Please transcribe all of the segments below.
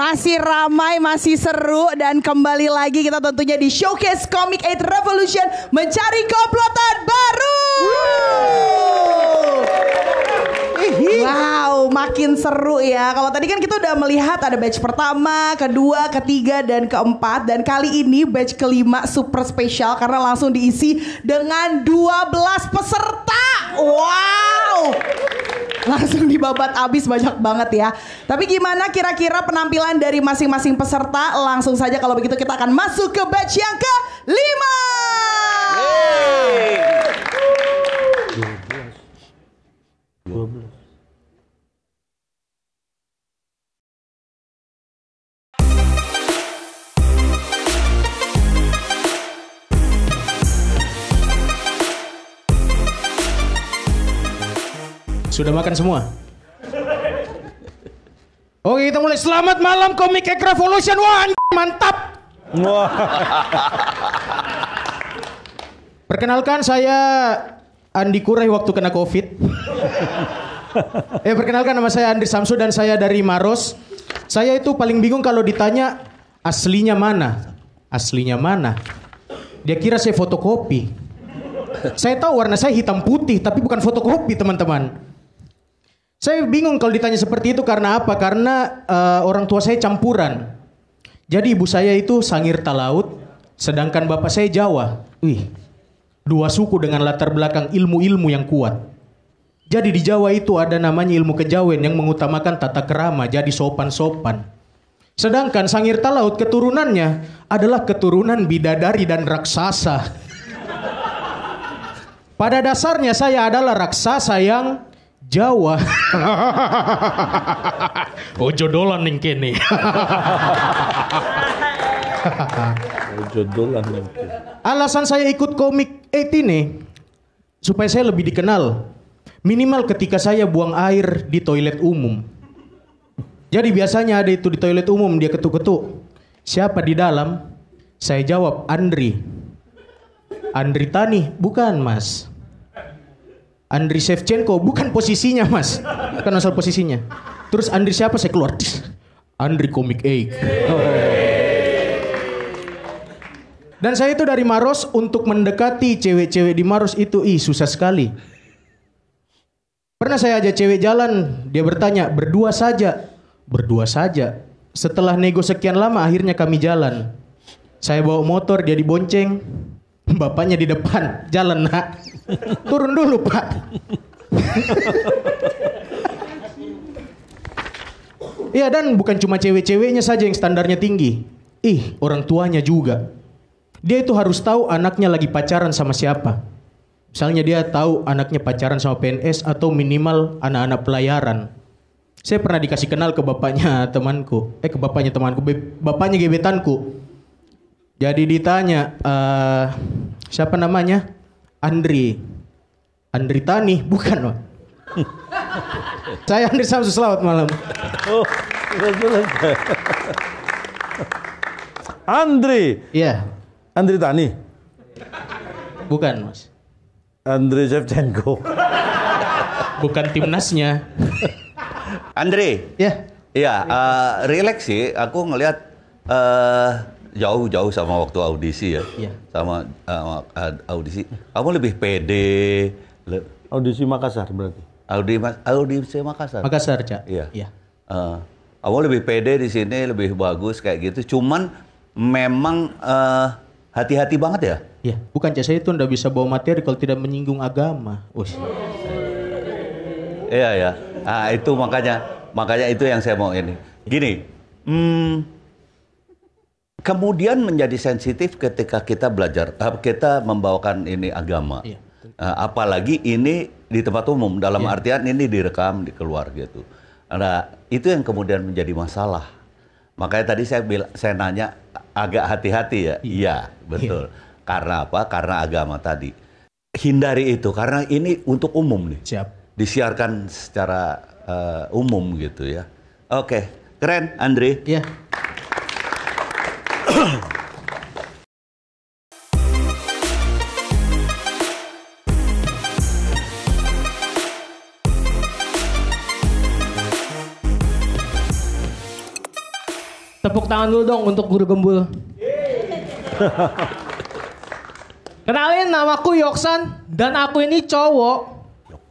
Masih ramai, masih seru, dan kembali lagi kita tentunya di Showcase Comic 8 Revolution mencari komplotan baru. Wow, makin seru ya. Kalau tadi kan kita udah melihat ada batch pertama, kedua, ketiga, dan keempat. Dan kali ini batch kelima super spesial karena langsung diisi dengan 12 peserta. Wow, langsung dibabat abis, banyak banget ya. Tapi gimana kira-kira penampilan dari masing-masing peserta? Langsung saja kalau begitu kita akan masuk ke batch yang ke-5. Sudah makan semua? Oke, kita mulai. Selamat malam Comic 8 Revolution. Wah, mantap. Perkenalkan, saya Andi Kurai waktu kena COVID. Perkenalkan, nama saya Andri Samsu dan saya dari Maros. Saya itu paling bingung kalau ditanya aslinya mana. Aslinya mana? Dia kira saya fotokopi. Saya tahu warna saya hitam putih, tapi bukan fotokopi, teman-teman. Saya bingung kalau ditanya seperti itu karena apa? Karena orang tua saya campuran. Jadi ibu saya itu Sangir Talaut, sedangkan bapak saya Jawa. Wih, dua suku dengan latar belakang ilmu-ilmu yang kuat. Jadi di Jawa itu ada namanya ilmu kejawen yang mengutamakan tata kerama, jadi sopan-sopan. Sedangkan Sangir Talaut keturunannya adalah keturunan bidadari dan raksasa. Pada dasarnya saya adalah raksasa yang Jawa. Ojo dolan ning kene. Ojo dolan ning kene. Alasan saya ikut Comic 8 ini supaya saya lebih dikenal. Minimal ketika saya buang air di toilet umum. Jadi biasanya ada itu di toilet umum, dia ketuk-ketuk. Siapa di dalam? Saya jawab, Andri. Andri Tani, bukan mas. Andri Shevchenko, bukan posisinya mas. Bukan asal posisinya. Terus Andri siapa? Saya keluar. Andri Comic 8. Dan saya itu dari Maros. Untuk mendekati cewek-cewek di Maros itu susah sekali. Pernah saya ajak cewek jalan. Dia bertanya, berdua saja. Berdua saja. Setelah nego sekian lama akhirnya kami jalan. Saya bawa motor, dia dibonceng. Bapaknya di depan. Jalan nak. Turun dulu pak. Iya, dan bukan cuma cewek-ceweknya saja yang standarnya tinggi. Orang tuanya juga. Dia itu harus tahu anaknya lagi pacaran sama siapa. Misalnya dia tahu anaknya pacaran sama PNS atau minimal anak-anak pelayaran. Saya pernah dikasih kenal ke bapaknya temanku. Ke bapaknya temanku. Bapaknya gebetanku. Jadi ditanya, siapa namanya? Andri. Andri Tani, bukan Pak. Saya Andri Samsu, selamat malam. Oh, Andri. Iya. Andri Tani. Bukan mas. Andri Shevchenko. Bukan timnasnya. Andre. Ya. Iya, relax sih. Aku ngelihat jauh-jauh sama waktu audisi ya. Iya. Sama audisi. Kamu lebih pede. Audisi Makassar berarti. Audisi Makassar. Makassar, Cak. Iya. Iya. Kamu lebih pede di sini, lebih bagus kayak gitu. Cuman memang hati-hati banget ya. Iya. Bukan, Cak, saya itu nggak bisa bawa materi kalau tidak menyinggung agama. Iya ya. Itu makanya itu yang saya mau ini. Gini. Kemudian menjadi sensitif ketika kita belajar, kita membawakan ini agama. Iya. Apalagi ini di tempat umum, dalam artian ini direkam, dikeluar gitu. Nah, itu yang kemudian menjadi masalah. Makanya tadi saya nanya agak hati-hati ya. Iya, betul. Iya. Karena apa? Karena agama tadi. Hindari itu karena ini untuk umum nih. Siap. Disiarkan secara umum gitu ya. Oke, keren Andri. Iya. Tepuk tangan dulu dong untuk Guru Gembul. Kenalin, namaku Yoksan dan aku ini cowok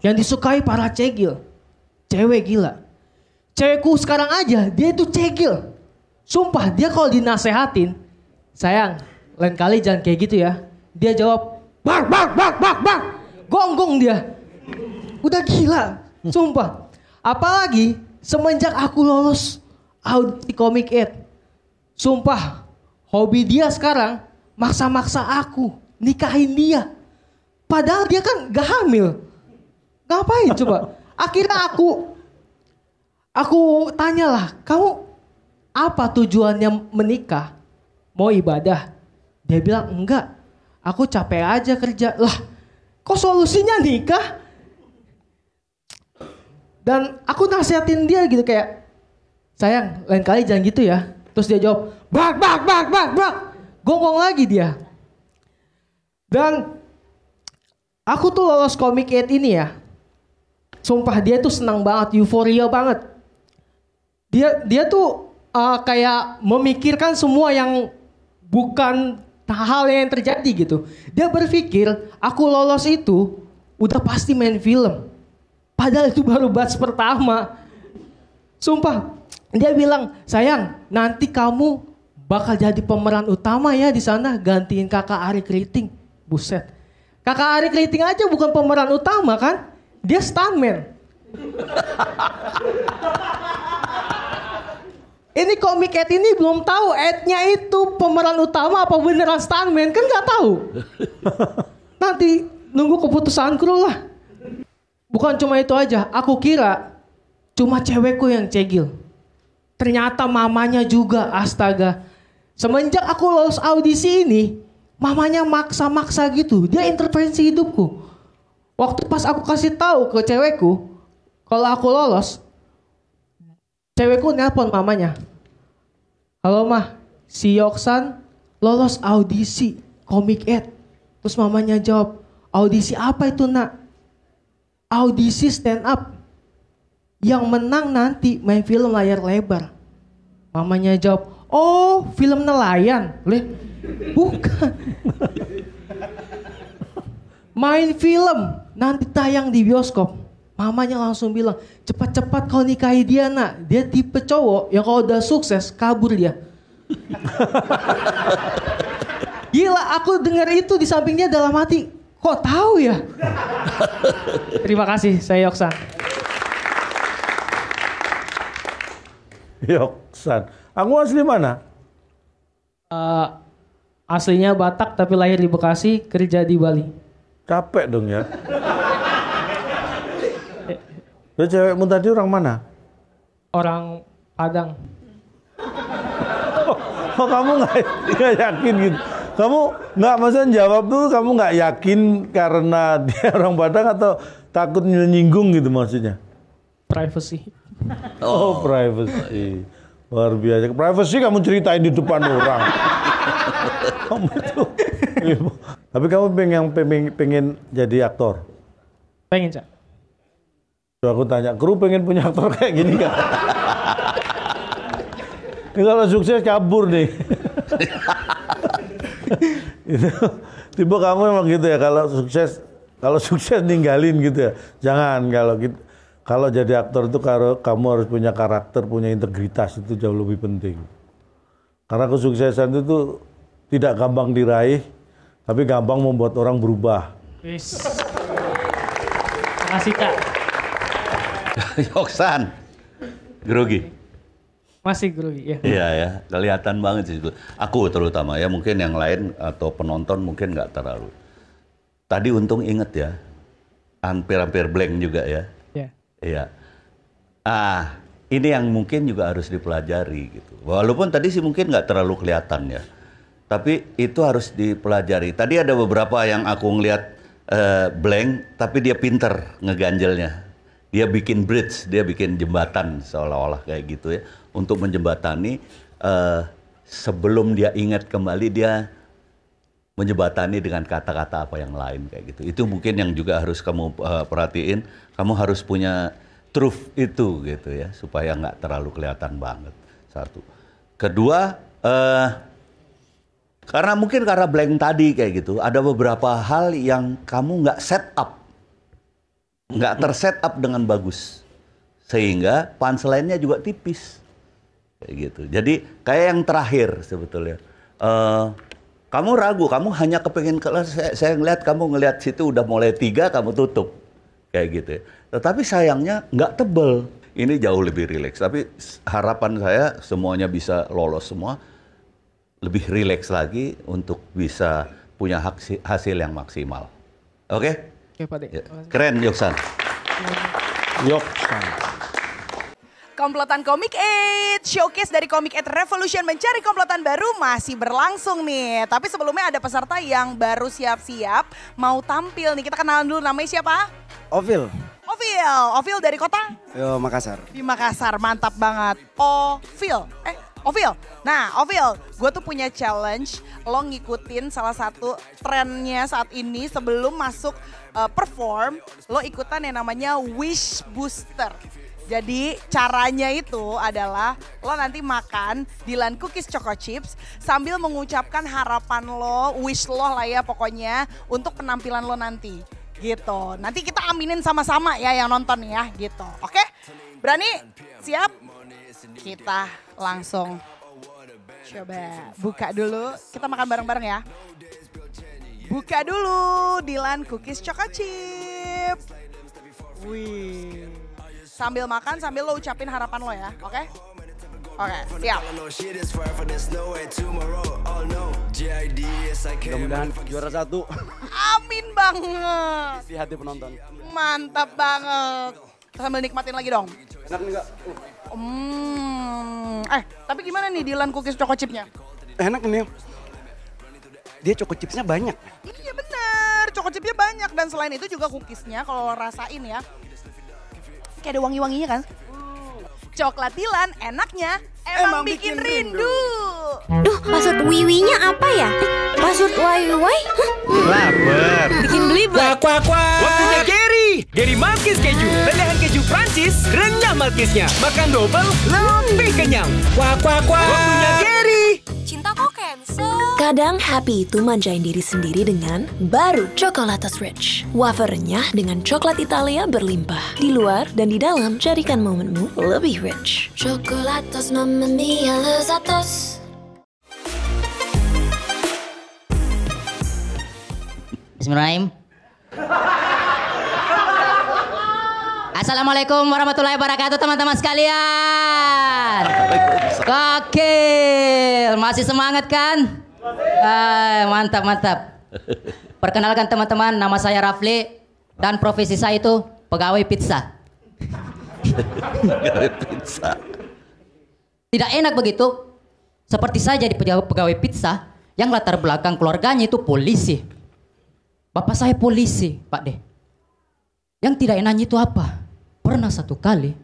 yang disukai para cegil. Cewek gila. Cewekku sekarang aja dia itu cegil. Sumpah dia kalau dinasehatin, sayang, lain kali jangan kayak gitu ya. Dia jawab, bak. Gonggong dia. Udah gila, sumpah. Apalagi semenjak aku lolos audisi Comic 8. Sumpah, hobi dia sekarang maksa-maksa aku nikahin dia. Padahal dia kan gak hamil. Ngapain coba? Akhirnya aku tanyalah, kamu apa tujuannya menikah? Mau ibadah? Dia bilang enggak. Aku capek aja kerja. Lah, kok solusinya nikah? Dan aku nasihatin dia gitu kayak, sayang, lain kali jangan gitu ya. Terus dia jawab, bak. Gonggong lagi dia. Dan aku tuh lolos Comic 8 ini ya. Sumpah dia tuh senang banget, euforia banget. Dia tuh kayak memikirkan semua yang bukan hal yang terjadi gitu. Dia berpikir aku lolos itu udah pasti main film. Padahal itu baru batch pertama. Sumpah, dia bilang, sayang, nanti kamu bakal jadi pemeran utama ya di sana, gantiin kakak Ari Kriting. Buset. Kakak Ari Kriting aja bukan pemeran utama kan? Dia stuntman. Ini Comic 8 ini belum tahu Ed-nya itu pemeran utama apa beneran stuntman, kan nggak tahu. Nanti nunggu keputusan kru lah. Bukan cuma itu aja, aku kira cuma cewekku yang cegil. Ternyata mamanya juga, astaga. Semenjak aku lolos audisi ini, mamanya maksa-maksa gitu. Dia intervensi hidupku. Waktu pas aku kasih tahu ke cewekku, kalau aku lolos, cewekku nelpon mamanya. Halo mah, si Yoksan lolos audisi Comic 8. Terus mamanya jawab, audisi apa itu nak? Audisi stand up. Yang menang nanti main film layar lebar. Mamanya jawab, oh film nelayan. Bukan. Main film, nanti tayang di bioskop. Mamanya langsung bilang, cepat-cepat kau nikahi dia nak. Dia tipe cowok yang kalau udah sukses, kabur dia. Gila, aku dengar itu di sampingnya dalam hati, kok tahu ya? Terima kasih, saya Yoksan. Yoksan. Aku asli mana? Aslinya Batak tapi lahir di Bekasi, kerja di Bali. Capek dong ya. Terus cewekmu tadi orang mana? Orang Padang. Oh kamu nggak yakin gitu? Kamu nggak maksudnya jawab tuh kamu nggak yakin karena dia orang Padang atau takut nyinggung gitu maksudnya? Privacy. Oh privacy. Luar biasa. Privacy kamu ceritain di depan orang. Kamu itu. Tapi kamu pengen jadi aktor? Pengen, Cak. Tuh aku tanya, kru pengen punya aktor kayak gini kan? Ini kalau sukses kabur nih. Itu tipe kamu emang gitu ya, kalau sukses ninggalin gitu ya. Jangan, kalau jadi aktor itu kamu harus punya karakter, punya integritas, itu jauh lebih penting. Karena kesuksesan itu tidak gampang diraih, tapi gampang membuat orang berubah. Yes. Makasih, Kak. Yoksan, grogi. Masih grogi ya. Iya ya, kelihatan banget sih itu. Aku terutama ya, mungkin yang lain atau penonton mungkin nggak terlalu. Tadi untung inget ya, hampir-hampir blank juga ya. Iya. Iya. Ini yang mungkin juga harus dipelajari gitu. Walaupun tadi sih mungkin nggak terlalu kelihatan ya, tapi itu harus dipelajari. Tadi ada beberapa yang aku ngeliat blank, tapi dia pinter ngeganjelnya. Dia bikin bridge, dia bikin jembatan seolah-olah kayak gitu ya. Untuk menjembatani, sebelum dia ingat kembali, dia menjembatani dengan kata-kata apa yang lain kayak gitu. Itu mungkin yang juga harus kamu perhatiin. Kamu harus punya truth itu gitu ya, supaya nggak terlalu kelihatan banget. Satu. Kedua, karena blank tadi kayak gitu, ada beberapa hal yang kamu nggak set up, nggak terset up dengan bagus, sehingga punchline-nya juga tipis, kayak gitu. Jadi kayak yang terakhir sebetulnya, kamu ragu, kamu hanya kepengen saya ngeliat kamu ngeliat situ udah mulai 3, kamu tutup, kayak gitu. Tetapi sayangnya nggak tebel. Ini jauh lebih rileks. Tapi harapan saya semuanya bisa lolos semua. Lebih rileks lagi untuk bisa punya hasil yang maksimal. Oke? Oke, Pak De. Ya. Keren, Yoksan. Yoksan. Komplotan Komik 8, showcase dari Komik 8 Revolution mencari komplotan baru masih berlangsung nih. Tapi sebelumnya ada peserta yang baru siap-siap mau tampil nih. Kita kenalan dulu, namanya siapa? Ovil. Ovil dari kota? Yo, Makassar. Di Makassar, mantap banget. Ovil. Nah, Ovil, gue tuh punya challenge. Lo ngikutin salah satu trennya saat ini sebelum masuk perform. Lo ikutan yang namanya Wish Booster. Jadi caranya itu adalah lo nanti makan Dilan Cookies Choco Chips sambil mengucapkan harapan lo, wish lo lah ya pokoknya untuk penampilan lo nanti. Gitu. Nanti kita aminin sama-sama ya yang nonton ya gitu. Oke? Berani? Siap? Kita langsung coba buka dulu. Kita makan bareng-bareng ya. Buka dulu Dilan Cookies Choco Chip. Wih. Sambil makan, sambil lo ucapin harapan lo ya. Oke? Oke, siap. Mudah-mudahan juara 1 Amin banget. di hati penonton. Mantap banget. Sambil nikmatin lagi dong. Enak enggak? Tapi gimana nih Dilan Cookies Choco Chipnya? Enak nih. Dia choco chipsnya banyak. Iya bener, Choco Chipnya banyak. Dan selain itu juga cookiesnya kalau rasain ya. Kayak ada wangi-wanginya kan? Coklat Dilan enaknya emang bikin rindu. Duh, password wiwinya apa ya? Password wiwi? Laper. Bikin belibet. Waktunya Gary Malkis keju. Ledahan keju Prancis, renyah malkisnya. Makan double, lebih kenyang. Waktunya Gary. Cinta kok cancel. Kadang happy itu manjain diri sendiri dengan baru Chocolatos Rich. Wafer renyah dengan coklat Italia berlimpah. Di luar dan di dalam, jadikan momenmu lebih rich. Chocolatos mamma mia lezatos. Bismillahirrahmanirrahim. Assalamualaikum warahmatullahi wabarakatuh teman-teman sekalian. Gokil, masih semangat kan? Mantap. Perkenalkan teman-teman, nama saya Rafli dan profesi saya itu pegawai pizza. Pegawai pizza. Tidak enak begitu, seperti saya jadi pegawai pizza yang latar belakang keluarganya itu polisi. Bapak saya polisi, Pak De. Yang tidak enaknya itu apa? Pernah satu kali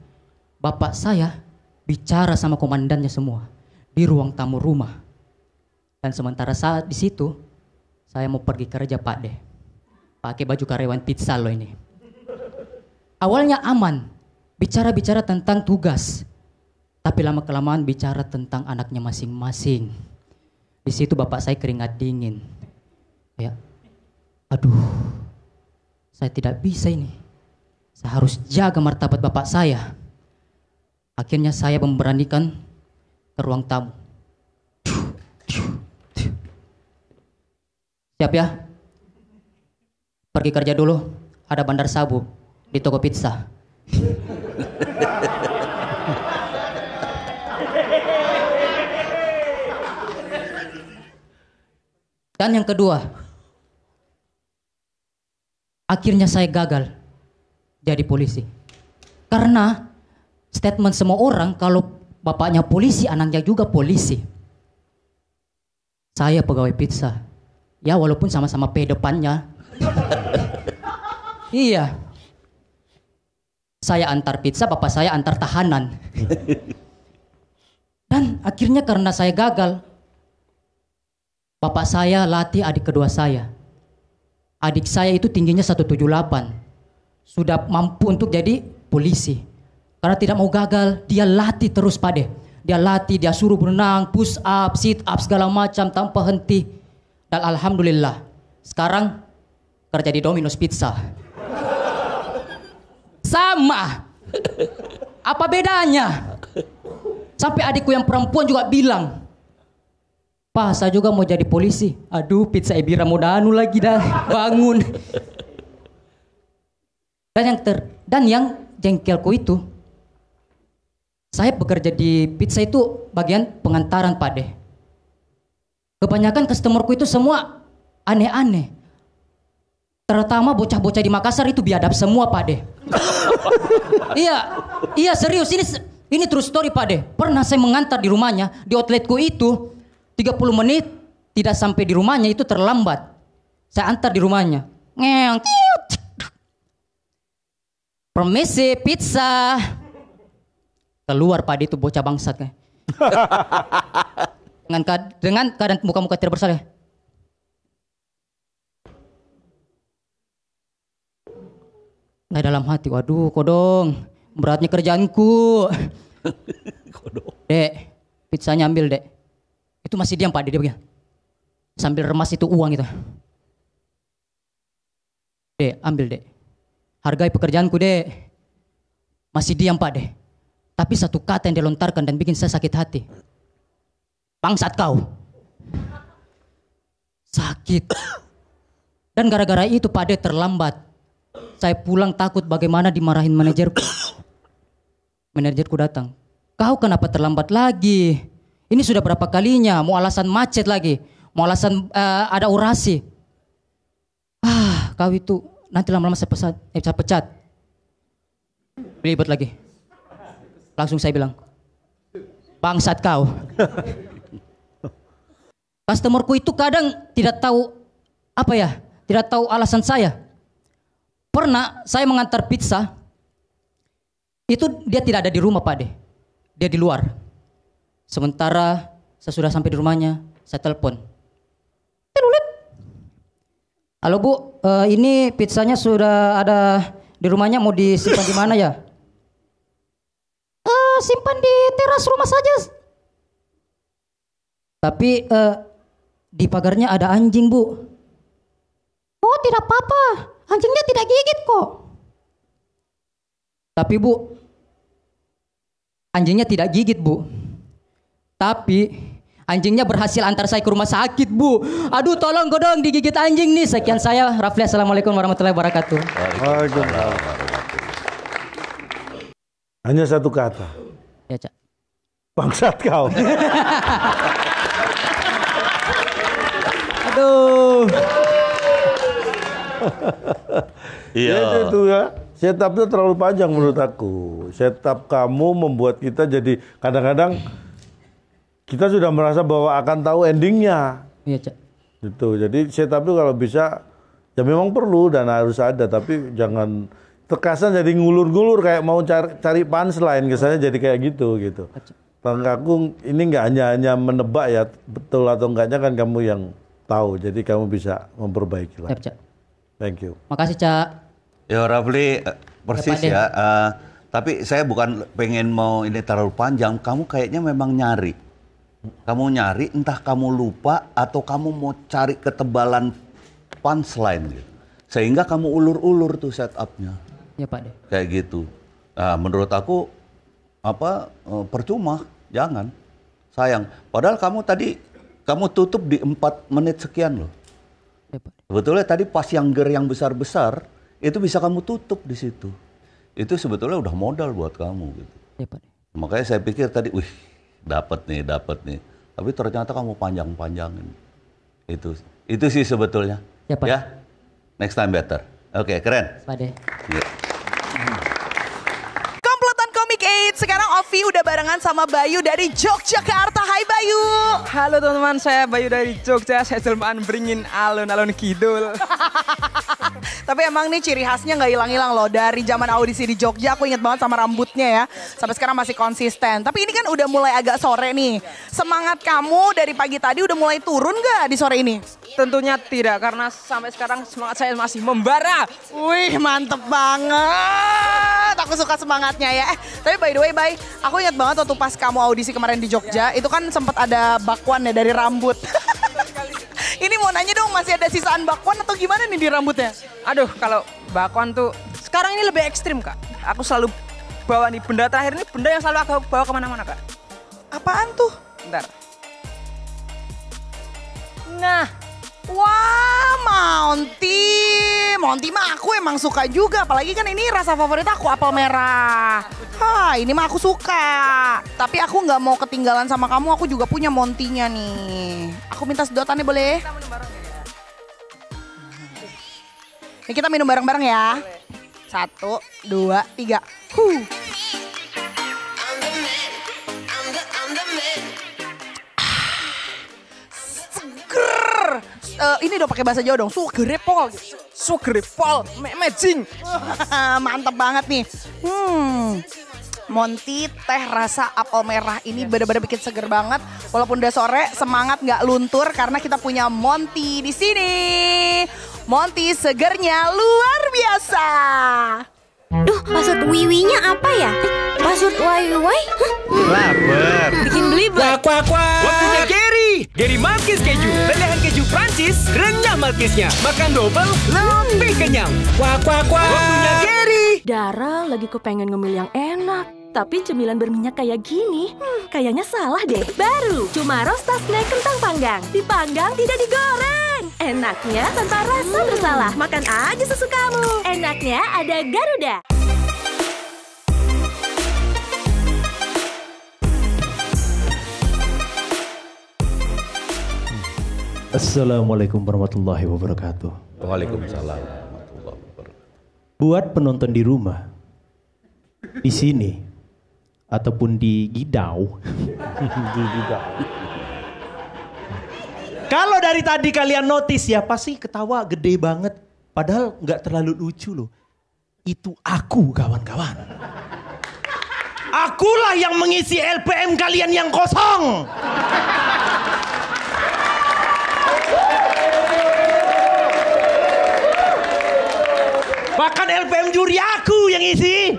bapak saya bicara sama komandannya semua di ruang tamu rumah. Dan sementara saat di situ saya mau pergi kerja, Pak De. Pakai baju karyawan pizza loh ini. Awalnya aman, bicara-bicara tentang tugas. Tapi lama-kelamaan bicara tentang anaknya masing-masing. Di situ bapak saya keringat dingin. Ya. Aduh, saya tidak bisa ini. Saya harus jaga martabat bapak saya. Akhirnya saya memberanikan ke ruang tamu. Siap ya? Pergi kerja dulu. Ada bandar sabu di toko pizza. Dan yang kedua, akhirnya saya gagal jadi polisi. Karena statement semua orang kalau bapaknya polisi, anaknya juga polisi. Saya pegawai pizza. Ya walaupun sama-sama P depannya. Iya. Saya antar pizza, bapak saya antar tahanan. Dan akhirnya karena saya gagal, bapak saya latih adik kedua saya. Adik saya itu tingginya 178. Sudah mampu untuk jadi polisi. Karena tidak mau gagal, dia latih terus, Pak De. Dia latih, dia suruh berenang, push up, sit up, segala macam tanpa henti. Dan alhamdulillah, sekarang kerja di Domino's Pizza. Sama. Apa bedanya? Sampai adikku yang perempuan juga bilang, "Pak, saya juga mau jadi polisi." Aduh, pizza Ebira mau danu lagi dah, bangun. Dan yang jengkelku itu, saya bekerja di pizza itu bagian pengantaran, Pak De. Kebanyakan customerku itu semua aneh-aneh. Terutama bocah-bocah di Makassar itu biadab semua, Pak De. Iya serius, ini true story, Pak De. Pernah saya mengantar di rumahnya, di outletku itu 30 menit tidak sampai di rumahnya itu terlambat. Saya antar di rumahnya. Ngeong. Permisi, pizza. Keluar, Pak De, itu bocah bangsat kayak. Dengan keadaan muka-muka tidak bersalah. Nah, dalam hati, waduh kodong, beratnya kerjaanku. Dek, pizzanya ambil, Dek. Itu masih diam, Pak De, dia begini. Sambil remas itu uang itu. Dek, ambil, Dek. Hargai pekerjaanku, Dek. Masih diam, Pak De. Tapi satu kata yang dia lontarkan dan bikin saya sakit hati. Bangsat kau. Sakit. Dan gara-gara itu, Pak De, terlambat. Saya pulang takut bagaimana dimarahin manajerku. Manajerku datang. "Kau kenapa terlambat lagi? Ini sudah berapa kalinya? Mau alasan macet lagi. Mau alasan ada orasi. Kau itu nanti lama-lama saya pecat. Ribet lagi. Langsung saya bilang, bangsat kau. Customerku itu kadang tidak tahu tidak tahu alasan saya. Pernah saya mengantar pizza, itu dia tidak ada di rumah, Pak De. Dia di luar. Sementara saya sudah sampai di rumahnya, saya telepon. "Halo Bu, ini pizzanya sudah ada di rumahnya, mau disimpan di mana ya?" "Simpan di teras rumah saja." "Tapi di pagarnya ada anjing, Bu." "Oh, tidak apa-apa. Anjingnya tidak gigit kok." "Tapi Bu, anjingnya tidak gigit, Bu. Tapi anjingnya berhasil antar saya ke rumah sakit, Bu. Aduh, tolong godong digigit anjing nih." Sekian saya, Rafli. Assalamualaikum warahmatullahi wabarakatuh. Waalaikumsalam. Hanya satu kata. Ya, Cak. Bangsat kau. Aduh. Iya. Itu ya. Setupnya terlalu panjang menurut aku. Setup kamu membuat kita jadi kadang-kadang kita sudah merasa bahwa akan tahu endingnya. Iya, Cak. Gitu. Jadi setup itu kalau bisa ya memang perlu dan harus ada, tapi jangan terkesan jadi ngulur-ngulur kayak mau cari punchline, kesannya jadi kayak gitu. Tentang aku ini nggak hanya menebak ya, betul atau enggaknya kan kamu yang tahu. Jadi kamu bisa memperbaiki lah. Siap, Cak. Thank you. Makasih, Cak. Ya Rafli, persis ya. Tapi saya bukan pengen mau ini terlalu panjang. Kamu kayaknya memang nyari. Kamu nyari, entah kamu lupa atau kamu mau cari ketebalan punchline gitu. Sehingga kamu ulur-ulur tuh setupnya. Ya, Pak De. Kayak gitu. Nah, menurut aku percuma, jangan. Sayang. Padahal kamu tutup di 4 menit sekian loh. Ya, Pak De. Sebetulnya tadi pas yang besar-besar itu bisa kamu tutup di situ. Itu sebetulnya udah modal buat kamu gitu. Ya, Pak De. Makanya saya pikir tadi, wih, dapat nih. Tapi ternyata kamu panjang-panjangin. Itu sih sebetulnya. Ya, Pak. Ya. Next time better. Oke, keren. Pak De. Ya. Komplotan Komik 8, sekarang Ovi udah barengan sama Bayu dari Yogyakarta. Hai Bayu. Halo teman-teman, saya Bayu dari Jogja. Saya jelmaan beringin alun-alun kidul. Tapi emang nih ciri khasnya nggak hilang-hilang loh. Dari zaman audisi di Jogja aku inget banget sama rambutnya ya. Sampai sekarang masih konsisten. Tapi ini kan udah mulai agak sore nih. Semangat kamu dari pagi tadi udah mulai turun nggak di sore ini? Tentunya tidak, karena sampai sekarang semangat saya masih membara. Wih, mantep banget. Aku suka semangatnya ya. Tapi by the way, Bay, aku ingat banget waktu pas kamu audisi kemarin di Jogja, itu kan sempat ada bakwan ya dari rambut. Ini mau nanya dong, masih ada sisaan bakwan atau gimana nih di rambutnya? Aduh, kalau bakwan tuh sekarang ini lebih ekstrim, Kak. Aku selalu bawa nih benda terakhir ini, benda yang selalu aku bawa kemana-mana, Kak. Apaan tuh? Bentar. Nah, wah, Monty mah aku emang suka juga. Apalagi kan ini rasa favorit aku, apel merah. Ini mah aku suka. Tapi aku nggak mau ketinggalan sama kamu, aku juga punya Monty-nya nih. Aku minta sedotannya boleh? Ini kita minum bareng-bareng ya. 1, 2, 3. Ini dong pakai bahasa Jawa dong. Sugerepol gitu. Sugerepol, amazing. Mantap banget nih. Monty teh rasa apel merah ini benar-benar bikin seger banget. Walaupun udah sore, semangat nggak luntur karena kita punya Monty di sini. Monty segernya luar biasa. Duh, password wiwinya apa ya? Password wiwi? Lapar. Bikin belibet. Kuak. Waktunya Gary Malkis keju. Lelehan keju Prancis, renyah Malkisnya. Makan double, lebih kenyang. Kuak. Waktunya Gary. Dara lagi kepengen ngemil yang enak. Tapi cemilan berminyak kayak gini, kayaknya salah deh. Baru, cuma roasted snack kentang panggang. Dipanggang, tidak digoreng. Enaknya tanpa rasa bersalah. Makan aja sesukamu. Enaknya ada Garuda. Assalamualaikum warahmatullahi wabarakatuh. Waalaikumsalam warahmatullahi wabarakatuh. Buat penonton di rumah, di sini, ataupun di Gidau. Kalau dari tadi kalian notice ya, pasti ketawa gede banget. Padahal nggak terlalu lucu loh. Itu aku, kawan-kawan. Akulah yang mengisi LPM kalian yang kosong. Bahkan LPM juri aku yang isi.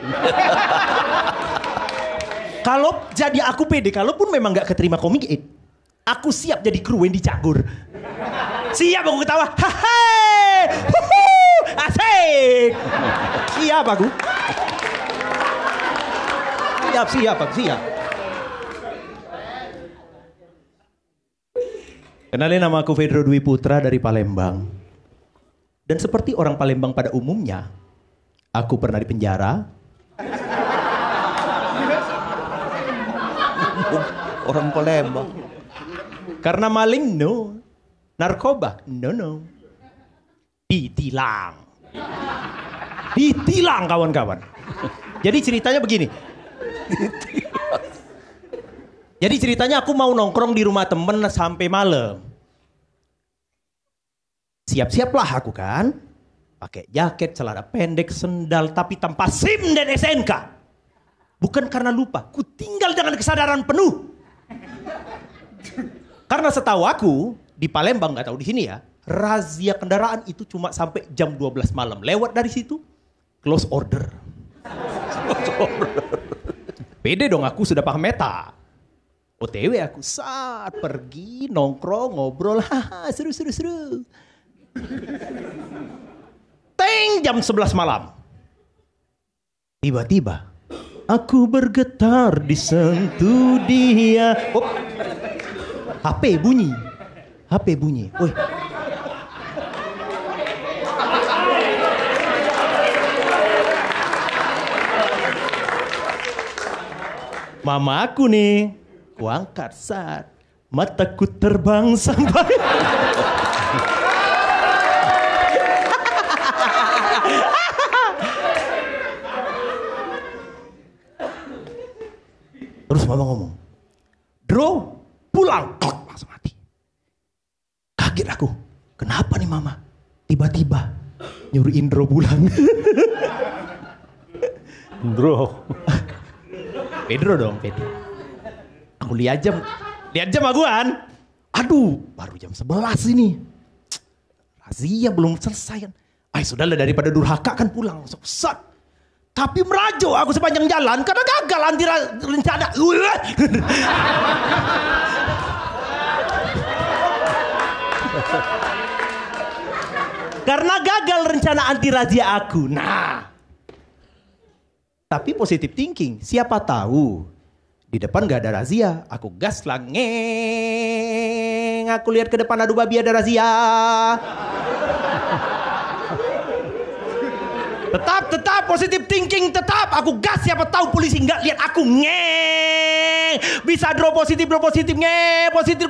Kalau jadi aku pede, kalaupun memang gak keterima Komik 8, aku siap jadi kru Wendy Cagur. Siap aku ketawa. Hahaha. Asik. Siap aku. Siap. Kenalin, nama aku Fedro Dwi Putra dari Palembang. Dan seperti orang Palembang pada umumnya, aku pernah di penjara. Orang Palembang. Karena maling, no. Narkoba, no. Ditilang kawan-kawan. Jadi ceritanya begini. Jadi ceritanya aku mau nongkrong di rumah temen sampai malam. Siap-siaplah aku kan. Pakai jaket, celana pendek, sendal, tapi tanpa SIM dan SNK. Bukan karena lupa, ku tinggal dengan kesadaran penuh. Karena setahu aku, di Palembang, gak tahu di sini ya, razia kendaraan itu cuma sampai jam 12 malam. Lewat dari situ, close order. Pede dong, aku sudah paham meta. OTW aku saat pergi, nongkrong, ngobrol, seru. Teng, jam 11 malam. Tiba-tiba, aku bergetar disentuh dia. HP bunyi. Woi. Mama aku nih. Kuangkat saat mataku terbang sampai. Terus mama ngomong, Dro, pulang. Langsung mati. Kaget aku. Kenapa nih mama? Tiba-tiba nyuruh Indro pulang. Pedro dong, Pedro. Aku lihat jam aguan. Aduh, baru jam 11 ini. Razia belum selesai kan. Sudahlah, daripada durhaka kan pulang. Langsung set. Tapi merajuk aku sepanjang jalan karena gagal anti rencana. Karena gagal rencana anti razia aku. Nah. Tapi positive thinking. Siapa tahu di depan gak ada razia. Aku gas lah. Ngeng. Aku lihat ke depan, aduh babi ada razia. Tetap positive thinking, tetap aku gas, siapa tahu polisi nggak lihat aku. Ngeng. Bisa draw positif ngeng, positif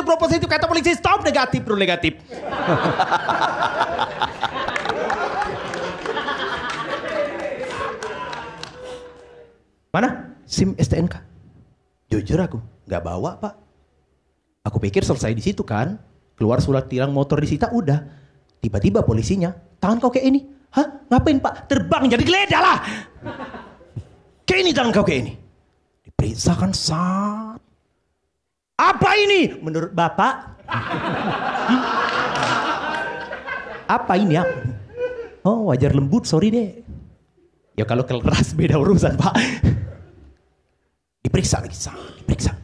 draw positif kata polisi stop, negatif bro, negatif. Mana SIM STNK? Jujur aku nggak bawa pak. Aku pikir selesai di situ kan, keluar surat tilang motor disita udah. Tiba-tiba polisinya, tangan kau kayak ini. Hah? Ngapain pak? Terbang jadi geledah lah. Kayak ini tangan kau kayak ini. Diperiksa kan saat. Apa ini? Menurut bapak? Apa ini? Apa? Oh wajar lembut, sorry deh. Ya kalau keras beda urusan pak. Diperiksa lagi, diperiksa.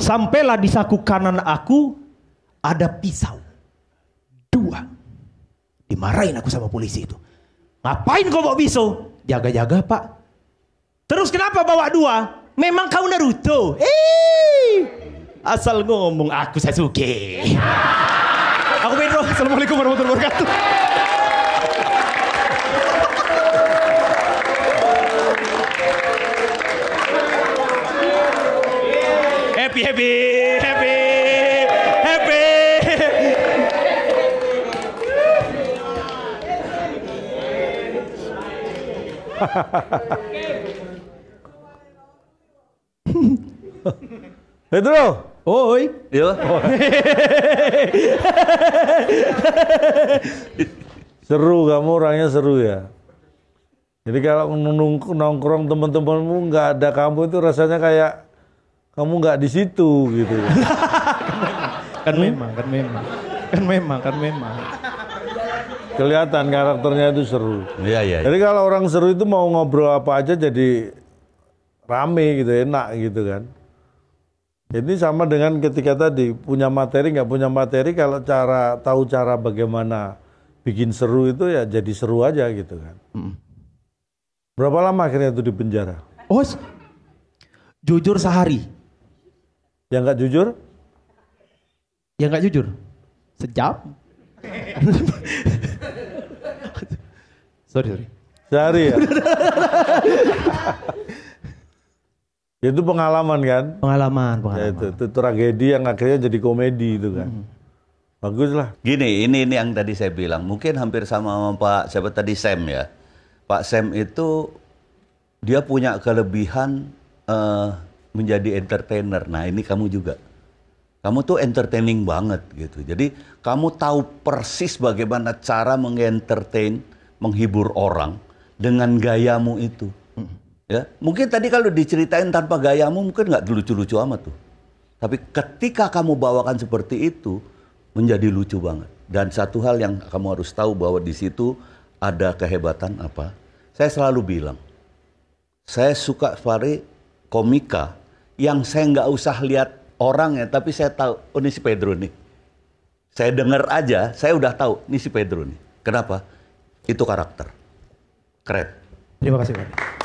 Sampailah di saku kanan aku ada pisau. 2. Dimarahin aku sama polisi itu. Ngapain kau bawa pisau? Jaga-jaga pak. Terus kenapa bawa 2? Memang kau Naruto? Asal ngomong aku Sasuke. Aku Pedro. Assalamualaikum warahmatullahi wabarakatuh. Happy. Pedro. Oi. Yo. Seru, kamu orangnya seru ya. Jadi kalau nongkrong teman-temanmu nggak ada kamu itu rasanya kayak kamu nggak di situ gitu. Kan memang. Kelihatan karakternya itu seru. Iya. Jadi kalau orang seru itu mau ngobrol apa aja jadi rame gitu, enak gitu kan. Ini sama dengan ketika tadi punya materi nggak punya materi, kalau tahu cara bagaimana bikin seru itu ya jadi seru aja gitu kan. Berapa lama akhirnya itu di penjara? Oh, jujur sehari. Yang nggak jujur? Yang nggak jujur sejam. Sorry. Sehari ya? Itu pengalaman kan? Pengalaman. Ya, itu tragedi yang akhirnya jadi komedi itu kan. Bagus lah. Gini, ini yang tadi saya bilang. Mungkin hampir sama Pak, siapa tadi, Sam ya. Pak Sam itu dia punya kelebihan menjadi entertainer. Nah ini kamu juga. Kamu tuh entertaining banget gitu. Jadi kamu tahu persis bagaimana cara mengentertain, menghibur orang dengan gayamu itu. Ya, mungkin tadi kalau diceritain tanpa gayamu mungkin nggak lucu-lucu amat tuh. Tapi ketika kamu bawakan seperti itu menjadi lucu banget. Dan satu hal yang kamu harus tahu bahwa di situ ada kehebatan apa? Saya selalu bilang, saya suka komika yang saya nggak usah lihat orangnya, tapi saya tahu, oh ini si Pedro nih. Saya dengar aja, saya udah tahu, ini si Pedro nih. Kenapa? Itu karakter. Keren. Terima kasih Pak.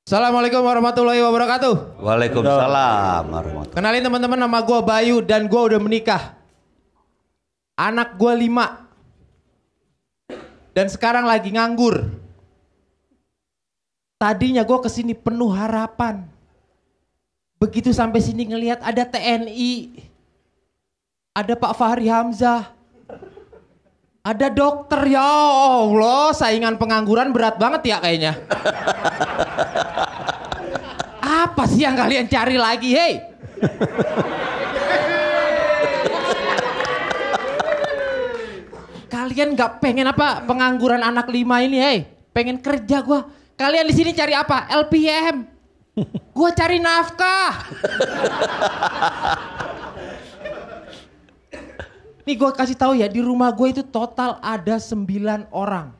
Assalamualaikum warahmatullahi wabarakatuh. Waalaikumsalam warahmatullahi. Kenalin teman-teman, nama gue Bayu dan gue udah menikah. Anak gue 5. Dan sekarang lagi nganggur. Tadinya gue kesini penuh harapan. Begitu sampai sini ngelihat ada TNI. Ada Pak Fahri Hamzah. Ada dokter, ya Allah, saingan pengangguran berat banget ya kayaknya. Apa sih yang kalian cari lagi, hei? Kalian nggak pengen apa pengangguran anak 5 ini, pengen kerja gua. Kalian di sini cari apa? LPM. Gua cari nafkah. Nih gua kasih tahu ya, di rumah gua itu total ada 9 orang.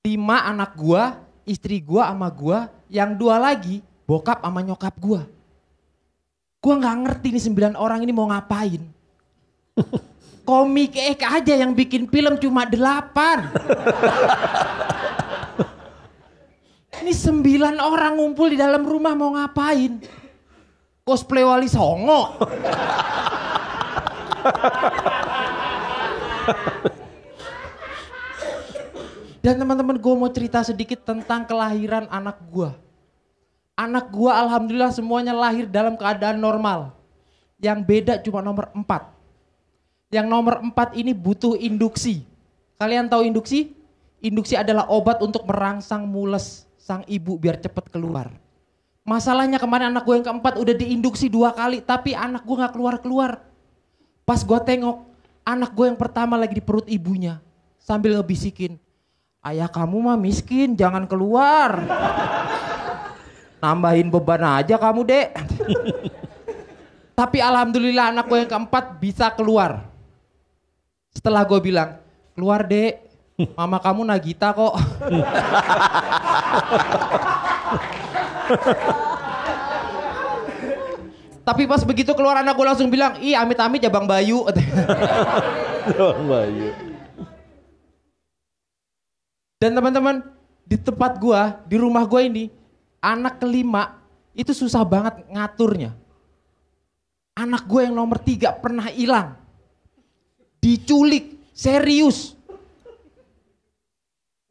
5 anak gua, istri gua sama gua, yang 2 lagi bokap sama nyokap gua. Gua nggak ngerti nih 9 orang ini mau ngapain. Komik aja yang bikin film cuma 8. Ini 9 orang ngumpul di dalam rumah mau ngapain? Cosplay Wali Songo. Dan teman-teman, gue mau cerita sedikit tentang kelahiran anak gue. Anak gue alhamdulillah semuanya lahir dalam keadaan normal. Yang beda cuma nomor 4. Yang nomor 4 ini butuh induksi. Kalian tahu induksi? Induksi adalah obat untuk merangsang mules sang ibu biar cepet keluar. Masalahnya kemarin anak gue yang keempat udah diinduksi 2 kali, tapi anak gue gak keluar-keluar. Pas gue tengok, anak gue yang pertama lagi di perut ibunya sambil ngebisikin, ayah kamu mah miskin, jangan keluar. Nambahin beban aja kamu, Dek. Tapi alhamdulillah anak gue yang keempat bisa keluar. Setelah gue bilang, keluar Dek, mama kamu Nagita kok. Tapi pas begitu keluar anak gue langsung bilang, ih amit-amit ya Bang Bayu. Bang Bayu. Dan teman-teman, di tempat gue, di rumah gue ini, anak kelima itu susah banget ngaturnya. Anak gue yang nomor 3 pernah hilang. Diculik, serius.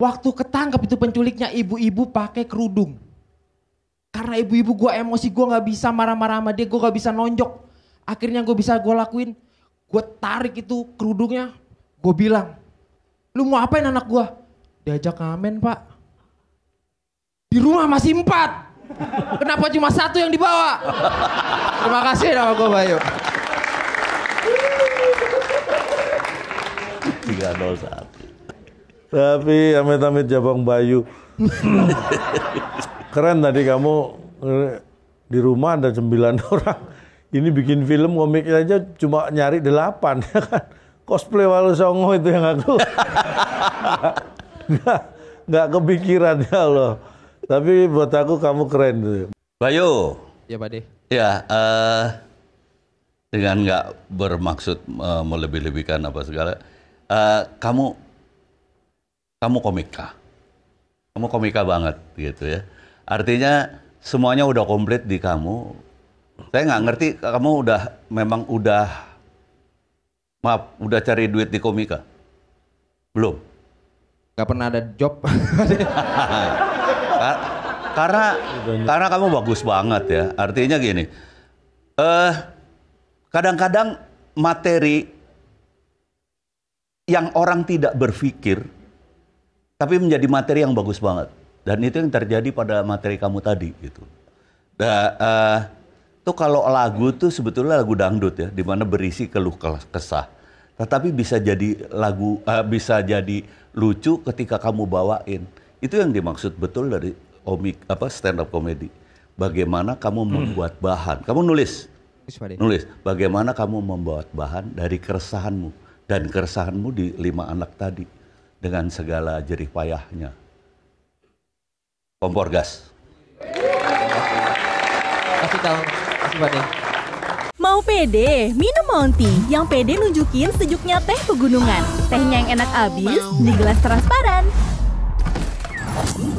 Waktu ketangkep itu penculiknya, ibu-ibu pakai kerudung. Karena ibu-ibu gue emosi, gue gak bisa marah-marah sama dia, gue gak bisa nonjok. Akhirnya gue lakuin, gue tarik itu kerudungnya, gue bilang, lu mau apain anak gue? Diajak ngamen Pak. Di rumah masih 4. Kenapa cuma 1 yang dibawa? Terima kasih nama gue Bayu. 301. Tapi amit-amit Jabang Bayu. Keren tadi kamu di rumah ada 9 orang. Ini bikin film komik aja cuma nyari 8 ya kan. Cosplay Wali Songo itu yang aku nggak kepikiran ya Allah. Tapi buat aku kamu keren tuh. Bayu. Ya Pak De. Ya, dengan nggak bermaksud melebih-lebihkan apa segala. Kamu komika. Kamu komika banget gitu ya. Artinya semuanya udah komplit di kamu. Saya nggak ngerti kamu udah cari duit di komika? Belum? Gak pernah ada job. Karena kamu bagus banget ya. Artinya gini, kadang-kadang materi yang orang tidak berpikir, tapi menjadi materi yang bagus banget. Dan itu yang terjadi pada materi kamu tadi gitu. Tuh kalau lagu tuh sebetulnya lagu dangdut ya, di mana berisi keluh kesah. Tetapi bisa jadi lagu, bisa jadi lucu ketika kamu bawain. Itu yang dimaksud betul dari stand up comedy. Bagaimana kamu membuat bahan. Kamu nulis. Bagaimana kamu membuat bahan dari keresahanmu. Dan keresahanmu di 5 anak tadi. Dengan segala jerih payahnya. Kompor gas. Kasih tahu. Kasih Pak De. Mau pede, minum Monty. Yang pede nunjukin sejuknya teh pegunungan. Tehnya yang enak abis di gelas transparan.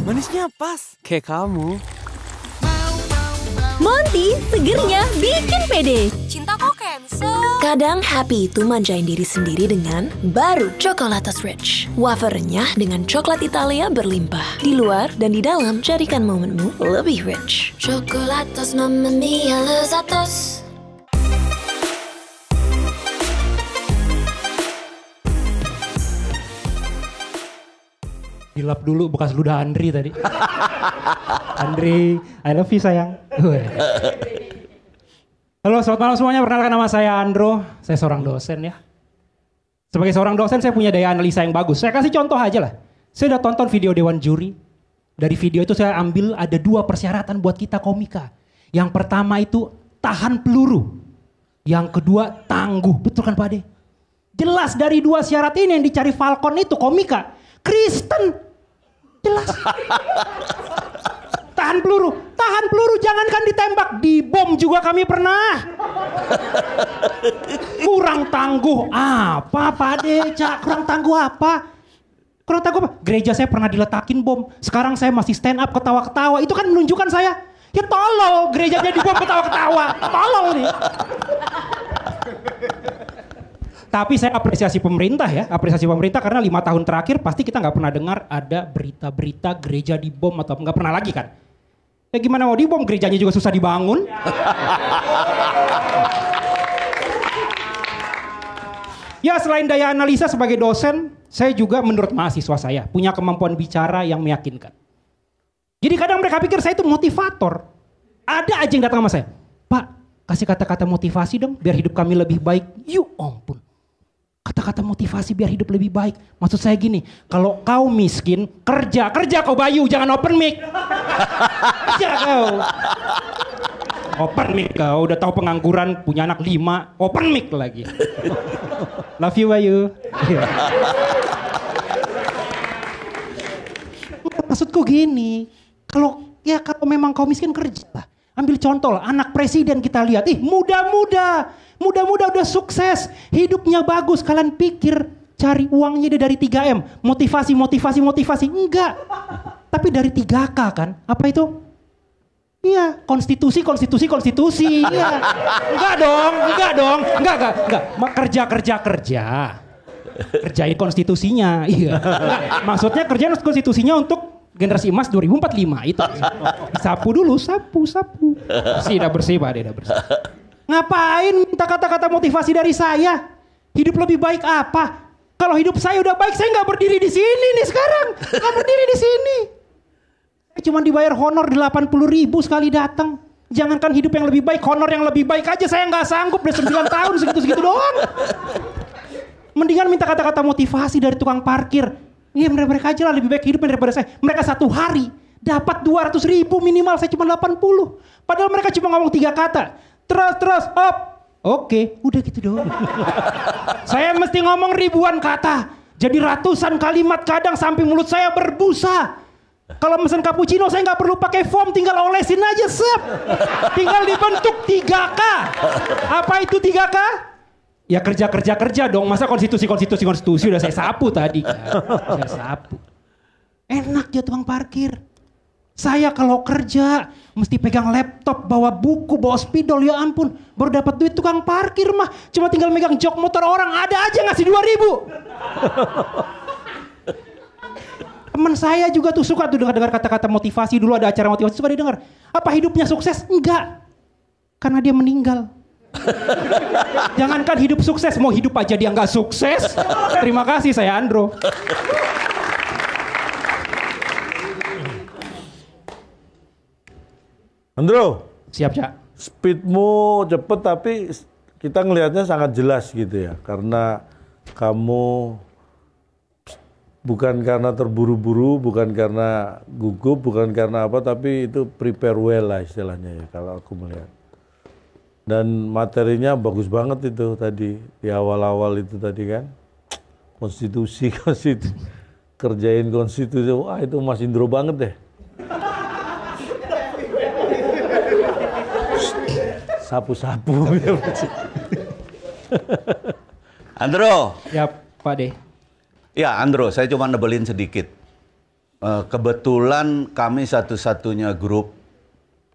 Manisnya pas, kayak kamu. Monty, segernya bikin pede. Cinta kok cancel. Kadang happy itu manjain diri sendiri dengan baru Chocolatos Rich. Wafer renyah dengan coklat Italia berlimpah. Di luar dan di dalam, jadikan momenmu lebih rich. Chocolatos Mamma Mia Lezatos. Dilap dulu bekas ludah Andri tadi. Andri, I love you sayang. Halo, selamat malam semuanya. Perkenalkan nama saya Andro. Saya seorang dosen ya. Sebagai seorang dosen saya punya daya analisa yang bagus. Saya kasih contoh aja lah. Saya udah tonton video Dewan Juri. Dari video itu saya ambil ada 2 persyaratan buat kita komika. Yang pertama itu tahan peluru. Yang kedua tangguh. Betul kan Pak Ade? Jelas dari 2 syarat ini yang dicari Falcon itu komika. Kristen. Jelas. Tahan peluru jangankan ditembak, dibom juga kami pernah. Kurang tangguh apa Pak Ade? Kurang tangguh apa? Gereja saya pernah diletakin bom. Sekarang saya masih stand up ketawa-ketawa. Itu kan menunjukkan saya, ya tolol, gerejanya dibom ketawa-ketawa. Tolol nih. Tapi saya apresiasi pemerintah karena 5 tahun terakhir pasti kita nggak pernah dengar ada berita-berita gereja dibom atau nggak pernah lagi kan? Ya gimana mau dibom, gerejanya juga susah dibangun. Ya selain daya analisa sebagai dosen, saya juga menurut mahasiswa saya punya kemampuan bicara yang meyakinkan. Jadi kadang mereka pikir saya itu motivator. Ada aja yang datang sama saya, Pak kasih kata-kata motivasi dong biar hidup kami lebih baik. Yuk ampun. Kata-kata motivasi biar hidup lebih baik. Maksud saya gini, kalau kau miskin, kerja kau Bayu, jangan open mic. Kerja kau. Open mic kau, udah tahu pengangguran, punya anak 5, open mic lagi. Love you Bayu. Maksudku gini, kalau memang kau miskin kerja lah. Ambil contoh lah, anak presiden kita lihat, muda-muda udah sukses, hidupnya bagus. Kalian pikir cari uangnya dia dari 3M, motivasi, enggak. Tapi dari 3K kan, apa itu? Iya, konstitusi. Iya. Enggak dong. Kerja. Kerjain konstitusinya, iya. Enggak, maksudnya kerjain konstitusinya untuk generasi emas 2045 itu. Sapu dulu, sapu. Bersih, Pak Ade, udah bersih. Ngapain minta kata-kata motivasi dari saya? Hidup lebih baik apa? Kalau hidup saya udah baik, saya nggak berdiri di sini nih sekarang. Nggak berdiri di sini. Saya cuma dibayar honor 80.000 sekali datang. Jangankan hidup yang lebih baik, honor yang lebih baik aja saya nggak sanggup. Udah 9 tahun segitu-segitu doang. Mendingan minta kata-kata motivasi dari tukang parkir. Iya mereka aja lah lebih baik hidupnya daripada saya. Mereka 1 hari dapat 200.000 minimal, saya cuma 80. Padahal mereka cuma ngomong 3 kata. Terus, up. Oke, udah gitu doang. Saya mesti ngomong ribuan kata. Jadi ratusan kalimat, kadang sampai mulut saya berbusa. Kalau mesen cappuccino saya nggak perlu pakai foam, tinggal olesin aja, sep. Tinggal dibentuk 3K. Apa itu 3K? Ya kerja dong. Masa konstitusi udah saya sapu tadi kan. Saya sapu. Enak ya tukang parkir. Saya kalau kerja mesti pegang laptop, bawa buku, bawa spidol, ya ampun. Baru dapat duit. Tukang parkir mah cuma tinggal megang jok motor orang, ada aja ngasih 2.000. Teman saya juga tuh suka tuh dengar kata-kata motivasi. Dulu ada acara motivasi suka didengar. Apa hidupnya sukses? Enggak. Karena dia meninggal. Jangankan hidup sukses, mau hidup aja dia nggak sukses. Terima kasih, saya Andro. Andro, siap Cak. Speedmu cepet tapi kita ngelihatnya sangat jelas gitu ya, karena kamu bukan karena terburu-buru, bukan karena gugup, bukan karena apa, tapi itu prepare well lah istilahnya ya kalau aku melihat. Dan materinya bagus banget itu tadi di awal-awal itu tadi kan, konstitusi kerjain konstitusi, wah itu Mas Indro banget deh. Sapu-sapu. Andro. Ya Pak De. Ya Andro, saya cuma nebelin sedikit. Kebetulan kami satu-satunya grup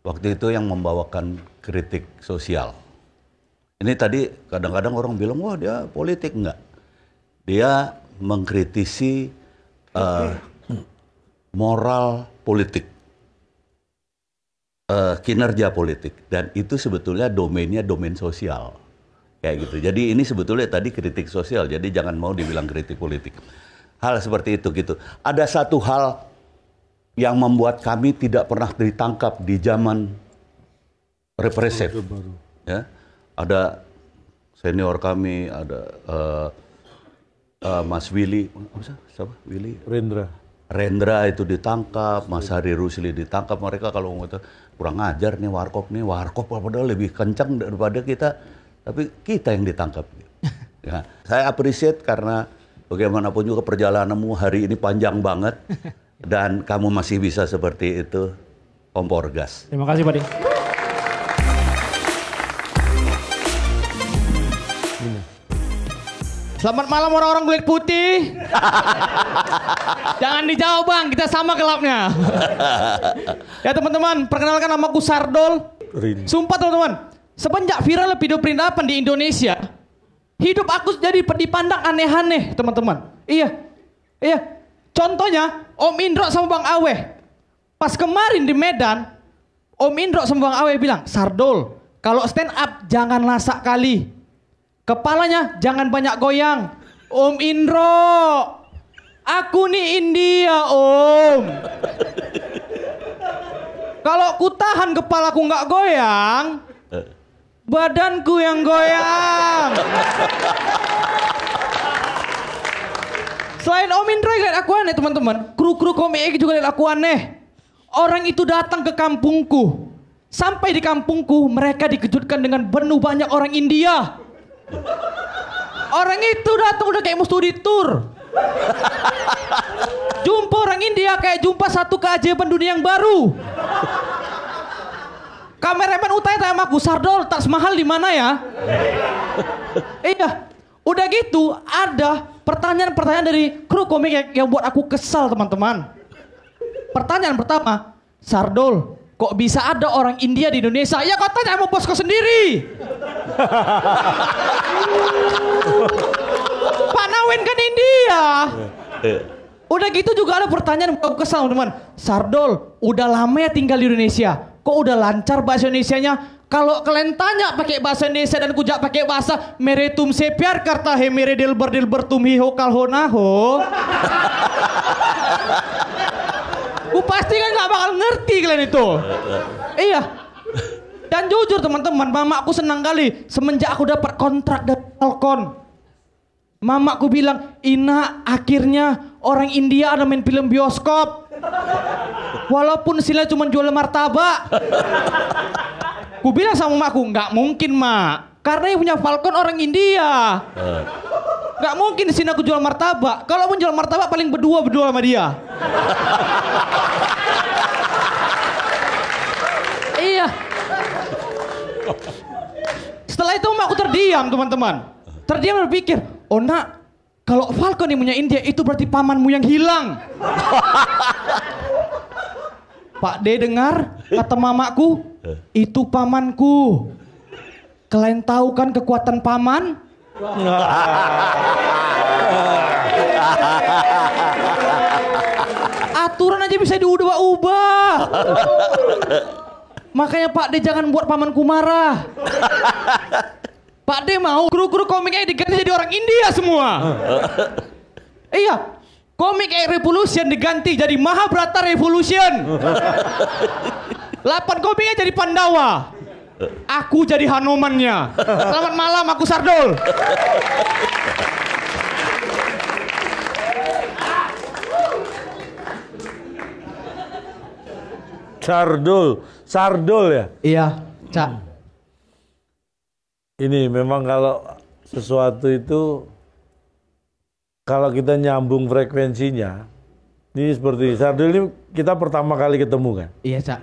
waktu itu yang membawakan kritik sosial. Ini tadi kadang-kadang orang bilang, wah dia politik. Enggak. Dia mengkritisi moral politik. Kinerja politik, dan itu sebetulnya domainnya domain sosial kayak gitu. Jadi ini sebetulnya tadi kritik sosial, jadi jangan mau dibilang kritik politik. Hal seperti itu gitu. Ada satu hal yang membuat kami tidak pernah ditangkap di zaman represif. Ya, ada senior kami, ada Mas Willy, siapa? Willy? Rendra itu ditangkap, Mas Hari Rusli ditangkap. Mereka kalau ngomong kurang ajar nih warkop padahal lebih kencang daripada kita, tapi kita yang ditangkap. Ya, saya appreciate karena bagaimanapun juga perjalananmu hari ini panjang banget dan kamu masih bisa seperti itu, kompor gas. Terima kasih Pak De. Selamat malam orang-orang kulit putih. Jangan dijawab bang, kita sama gelapnya. Ya teman-teman, perkenalkan namaku Sardol. Sumpah teman-teman, semenjak viral video perintapan di Indonesia, hidup aku jadi dipandang aneh-aneh teman-teman. Iya. Contohnya Om Indro sama Bang Awe. Pas kemarin di Medan, Om Indro sama Bang Awe bilang, Sardol, kalau stand up jangan lasak kali. Kepalanya jangan banyak goyang. Om Indro, aku nih India Om. Kalau ku tahan kepalaku nggak goyang, badanku yang goyang. Selain Om Indro yang lihat aku aneh teman-teman, kru-kru komik juga lihat aku aneh. Orang itu datang ke kampungku. Sampai di kampungku mereka dikejutkan dengan penuh banyak orang India. Orang itu datang udah kayak mau studi tour. Jumpa orang India kayak jumpa satu keajaiban dunia yang baru. Kameramen utanya tanya aku, Sardol, Taj Mahal di mana ya? Iya. Udah gitu ada pertanyaan-pertanyaan dari kru komik yang buat aku kesal teman-teman. Pertanyaan pertama, Sardol, kok bisa ada orang India di Indonesia? Ya kau tanya sama bosku sendiri. Pak Nawin kan India. Udah gitu juga ada pertanyaan yang aku kesal teman-teman. Sardol, udah lama ya tinggal di Indonesia. Kok udah lancar bahasa Indonesianya? Kalau kalian tanya pakai bahasa Indonesia dan kujak pakai bahasa meretum sepiar karta he mere dilber tum hiho kalhonaho. Ku pasti kan gak bakal ngerti kalian itu. Iya. Dan jujur teman-teman, mamaku senang kali semenjak aku dapat kontrak dari Falcon. Mamaku bilang, Ina akhirnya orang India ada main film bioskop. Walaupun sila cuma jual martabak. Ku bilang sama mamaku, nggak mungkin mak. Karena yang punya Falcon orang India. Nggak mungkin di sini aku jual martabak. Kalau mau jual martabak paling berdua sama dia. Iya. Setelah itu aku terdiam teman-teman. Terdiam berpikir, oh nak, kalau Falcon yang punya India itu berarti pamanmu yang hilang. Pak D dengar kata mamaku, itu pamanku. Kalian tahu kan kekuatan paman? Aturan aja bisa diubah-ubah. Makanya Pak D jangan buat pamanku marah. Pak D mau kru-kru komiknya diganti jadi orang India semua. Iya, komik Revolution diganti jadi Mahabharata Revolution. 8 komiknya jadi Pandawa. Aku jadi Hanumannya. Selamat malam, aku Sardol. Sardol ya? Iya, Cak. Ini memang kalau sesuatu itu kalau kita nyambung frekuensinya, ini seperti Sardol ini kita pertama kali ketemu kan? Iya, Cak.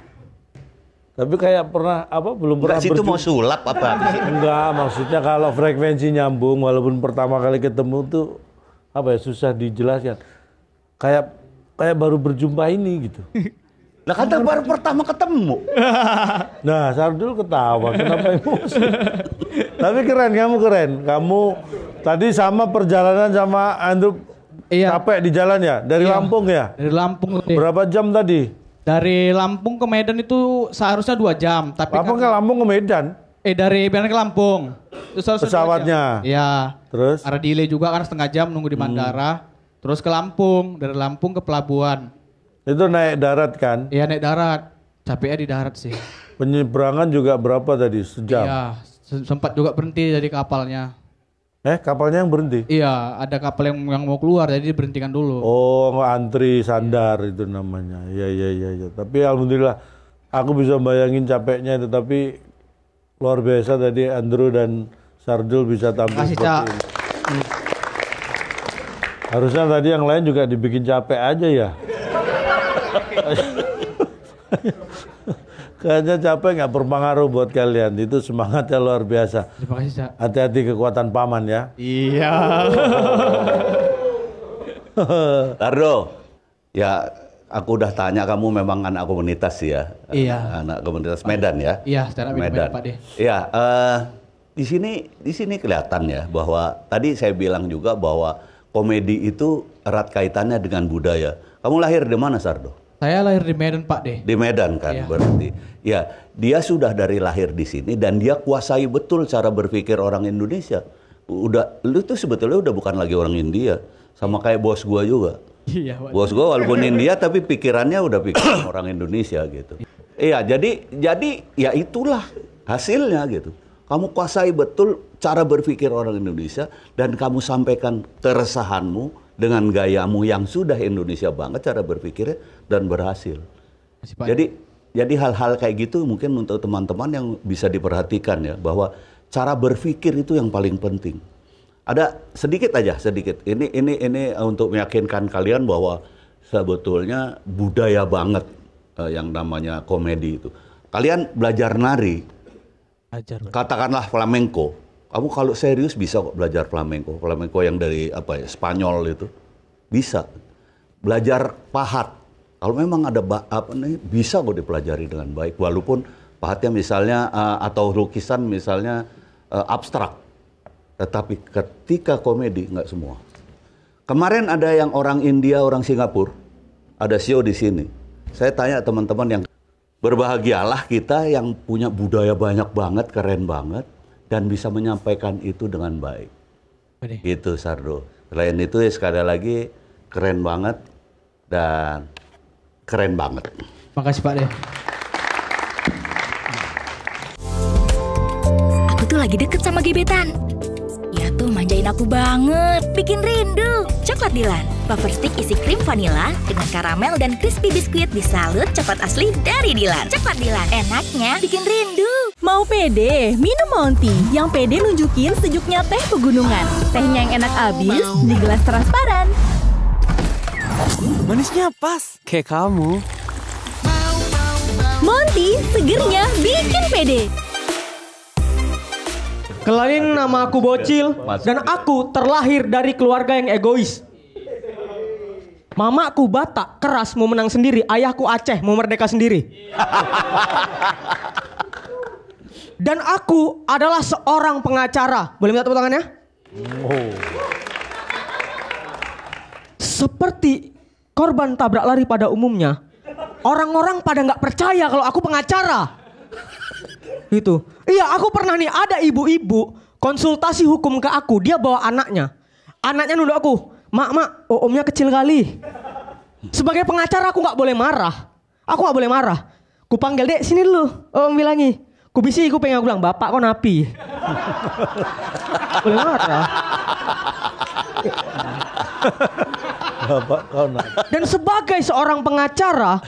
Tapi kayak pernah belum pernah situ mau sulap apa? Enggak, maksudnya kalau frekuensi nyambung walaupun pertama kali ketemu tuh susah dijelaskan. Kayak baru berjumpa ini gitu. Lah kan baru pertama ketemu. Nah, Sardul ketawa, kenapa emosi? Tapi keren, kamu keren. Kamu tadi sama perjalanan sama Andrew, capek di jalan ya? Dari Lampung ya? Dari Lampung. Berapa jam tadi? Dari Lampung ke Medan itu seharusnya 2 jam. Tapi apa ke Lampung ke Medan? Dari Medan ke Lampung. Itu pesawatnya? Iya. Terus? Ada delay juga kan setengah jam nunggu di bandara. Terus ke Lampung. Dari Lampung ke pelabuhan. Itu naik darat kan? Iya naik darat. Capeknya di darat sih. Penyeberangan juga berapa tadi? Sejam? Iya. Sempat juga berhenti dari kapalnya. Kapalnya yang berhenti? Iya, ada kapal yang mau keluar, jadi diberhentikan dulu. Oh, antri sandar itu namanya. Iya. Tapi alhamdulillah aku bisa bayangin capeknya itu. Tapi luar biasa tadi Andrew dan Sardul bisa tampil seperti ini. Harusnya tadi yang lain juga dibikin capek aja ya. Kayaknya capek nggak berpengaruh buat kalian. Itu semangatnya luar biasa. Terima kasih, Cak. Hati-hati kekuatan paman ya. Iya. Tardo, ya aku udah tanya kamu memang anak komunitas ya. Iya. Anak komunitas Medan ya. Iya, secara Medan Pak De. Iya, di sini kelihatan ya bahwa tadi saya bilang juga bahwa komedi itu erat kaitannya dengan budaya. Kamu lahir di mana, Sardo? Saya lahir di Medan, Pak De. Di Medan kan, Iya. berarti. Ya, dia sudah dari lahir di sini dan dia kuasai betul cara berpikir orang Indonesia. Lu tuh sebetulnya udah bukan lagi orang India, sama kayak bos gua juga. Iya, Pak. Bos gua walaupun India tapi pikirannya udah pikiran orang Indonesia gitu. Iya, jadi ya itulah hasilnya gitu. Kamu kuasai betul cara berpikir orang Indonesia dan kamu sampaikan keresahanmu dengan gayamu yang sudah Indonesia banget cara berpikirnya dan berhasil. Jadi hal-hal kayak gitu mungkin untuk teman-teman yang bisa diperhatikan ya, bahwa cara berpikir itu yang paling penting. Ada sedikit. Ini untuk meyakinkan kalian bahwa sebetulnya budaya banget yang namanya komedi itu. Kalian belajar nari, katakanlah flamenco. Kamu kalau serius bisa kok belajar flamenco. Flamenco yang dari Spanyol itu bisa. Belajar pahat. Kalau memang ada bisa kok dipelajari dengan baik. Walaupun pahatnya misalnya atau lukisan misalnya abstrak. Tetapi ketika komedi nggak semua. Kemarin ada yang orang India, orang Singapura, ada show di sini. Saya tanya teman-teman yang berbahagialah kita yang punya budaya banyak banget, keren banget. Dan bisa menyampaikan itu dengan baik. Gitu Sardo. Selain itu ya sekali lagi keren banget dan keren banget. Makasih Pak De. Aku tuh lagi deket sama gebetan. Ya tuh manjain aku banget, bikin rindu. Coklat Dilan, wafer stick isi krim vanila dengan karamel dan crispy biskuit disalut coklat asli dari Dilan. Coklat Dilan, enaknya bikin rindu. Mau pede, minum Monty. Yang pede nunjukin sejuknya teh pegunungan. Tehnya yang enak abis di gelas transparan. Manisnya pas, kayak kamu. Monty, segernya bikin pede. Kenalin, nama aku Bocil dan aku terlahir dari keluarga yang egois. Mamaku Batak, keras mau menang sendiri. Ayahku Aceh, mau merdeka sendiri. Dan aku adalah seorang pengacara. Boleh minta tepuk tangannya? Seperti korban tabrak lari pada umumnya, orang-orang pada nggak percaya kalau aku pengacara. Gitu. Iya, aku pernah nih ada ibu-ibu konsultasi hukum ke aku. Dia bawa anaknya. Anaknya nunduk aku. Mak, omnya kecil kali. Sebagai pengacara aku nggak boleh marah. Aku nggak boleh marah. Ku panggil, Dek, sini dulu. Om bilangi. Ku bisi, ku pengen bilang, Bapak kok napi. Boleh marah. Bapak kau napi. Dan sebagai seorang pengacara,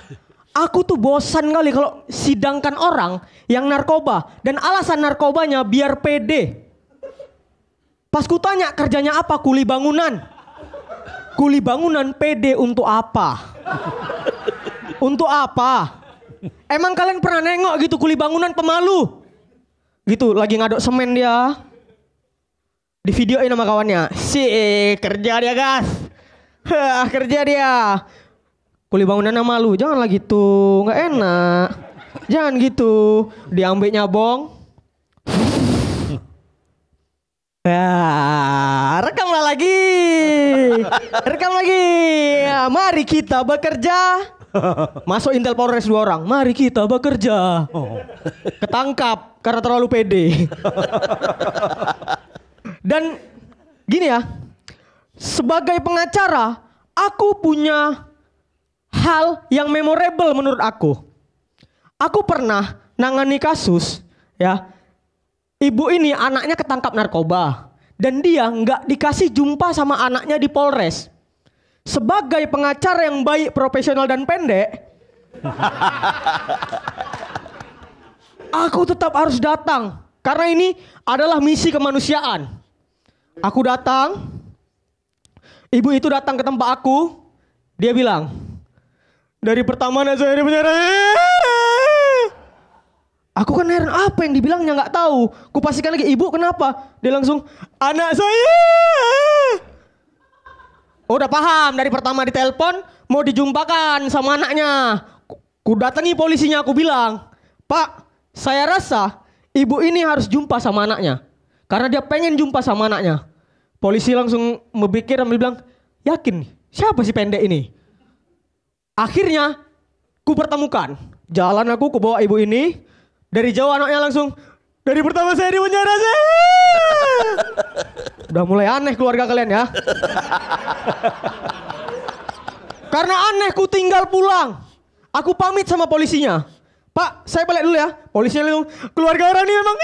aku tuh bosan kali kalau sidangkan orang yang narkoba. Dan alasan narkobanya biar pede. Pas ku tanya kerjanya apa, kuli bangunan. Kuli bangunan pede untuk apa? Untuk apa? Emang kalian pernah nengok gitu kuli bangunan pemalu? Gitu lagi ngaduk semen dia. Di videoin sama kawannya. Kerja dia gas. Kerja dia. Kuli bangunan malu. Janganlah gitu. Nggak enak. Jangan gitu. Diambilnya bong. Rekamlah lagi. Rekam lagi. Ya, mari kita bekerja. Masuk Intel Polres 2 orang. Mari kita bekerja. Ketangkap karena terlalu pede. Dan gini ya. Sebagai pengacara, aku punya hal yang memorable menurut aku. Aku pernah nangani kasus ya. Ibu ini anaknya ketangkap narkoba Dan dia nggak dikasih jumpa sama anaknya di Polres. Sebagai pengacara yang baik, profesional dan pendek, aku tetap harus datang. Karena ini adalah misi kemanusiaan. Aku datang, ibu itu datang ke tempat aku, dia bilang, dari pertama anak saya di penjara. Aku kan heran apa yang dibilangnya nggak tahu. Ku pastikan lagi, ibu kenapa? Dia langsung, anak saya. Oh, udah paham dari pertama ditelepon mau dijumpakan sama anaknya. Ku datangi polisinya, aku bilang, Pak, saya rasa ibu ini harus jumpa sama anaknya. Karena dia pengen jumpa sama anaknya. Polisi langsung memikir dan bilang, yakin nih, siapa si pendek ini? Akhirnya, ku pertemukan. Jalan aku bawa ibu ini. Dari jauh anaknya langsung, dari pertama saya di penjara saya. Udah mulai aneh keluarga kalian ya. Karena aneh, ku tinggal pulang. Aku pamit sama polisinya. Pak, saya balik dulu ya. Polisinya langsung, keluarga orang ini memang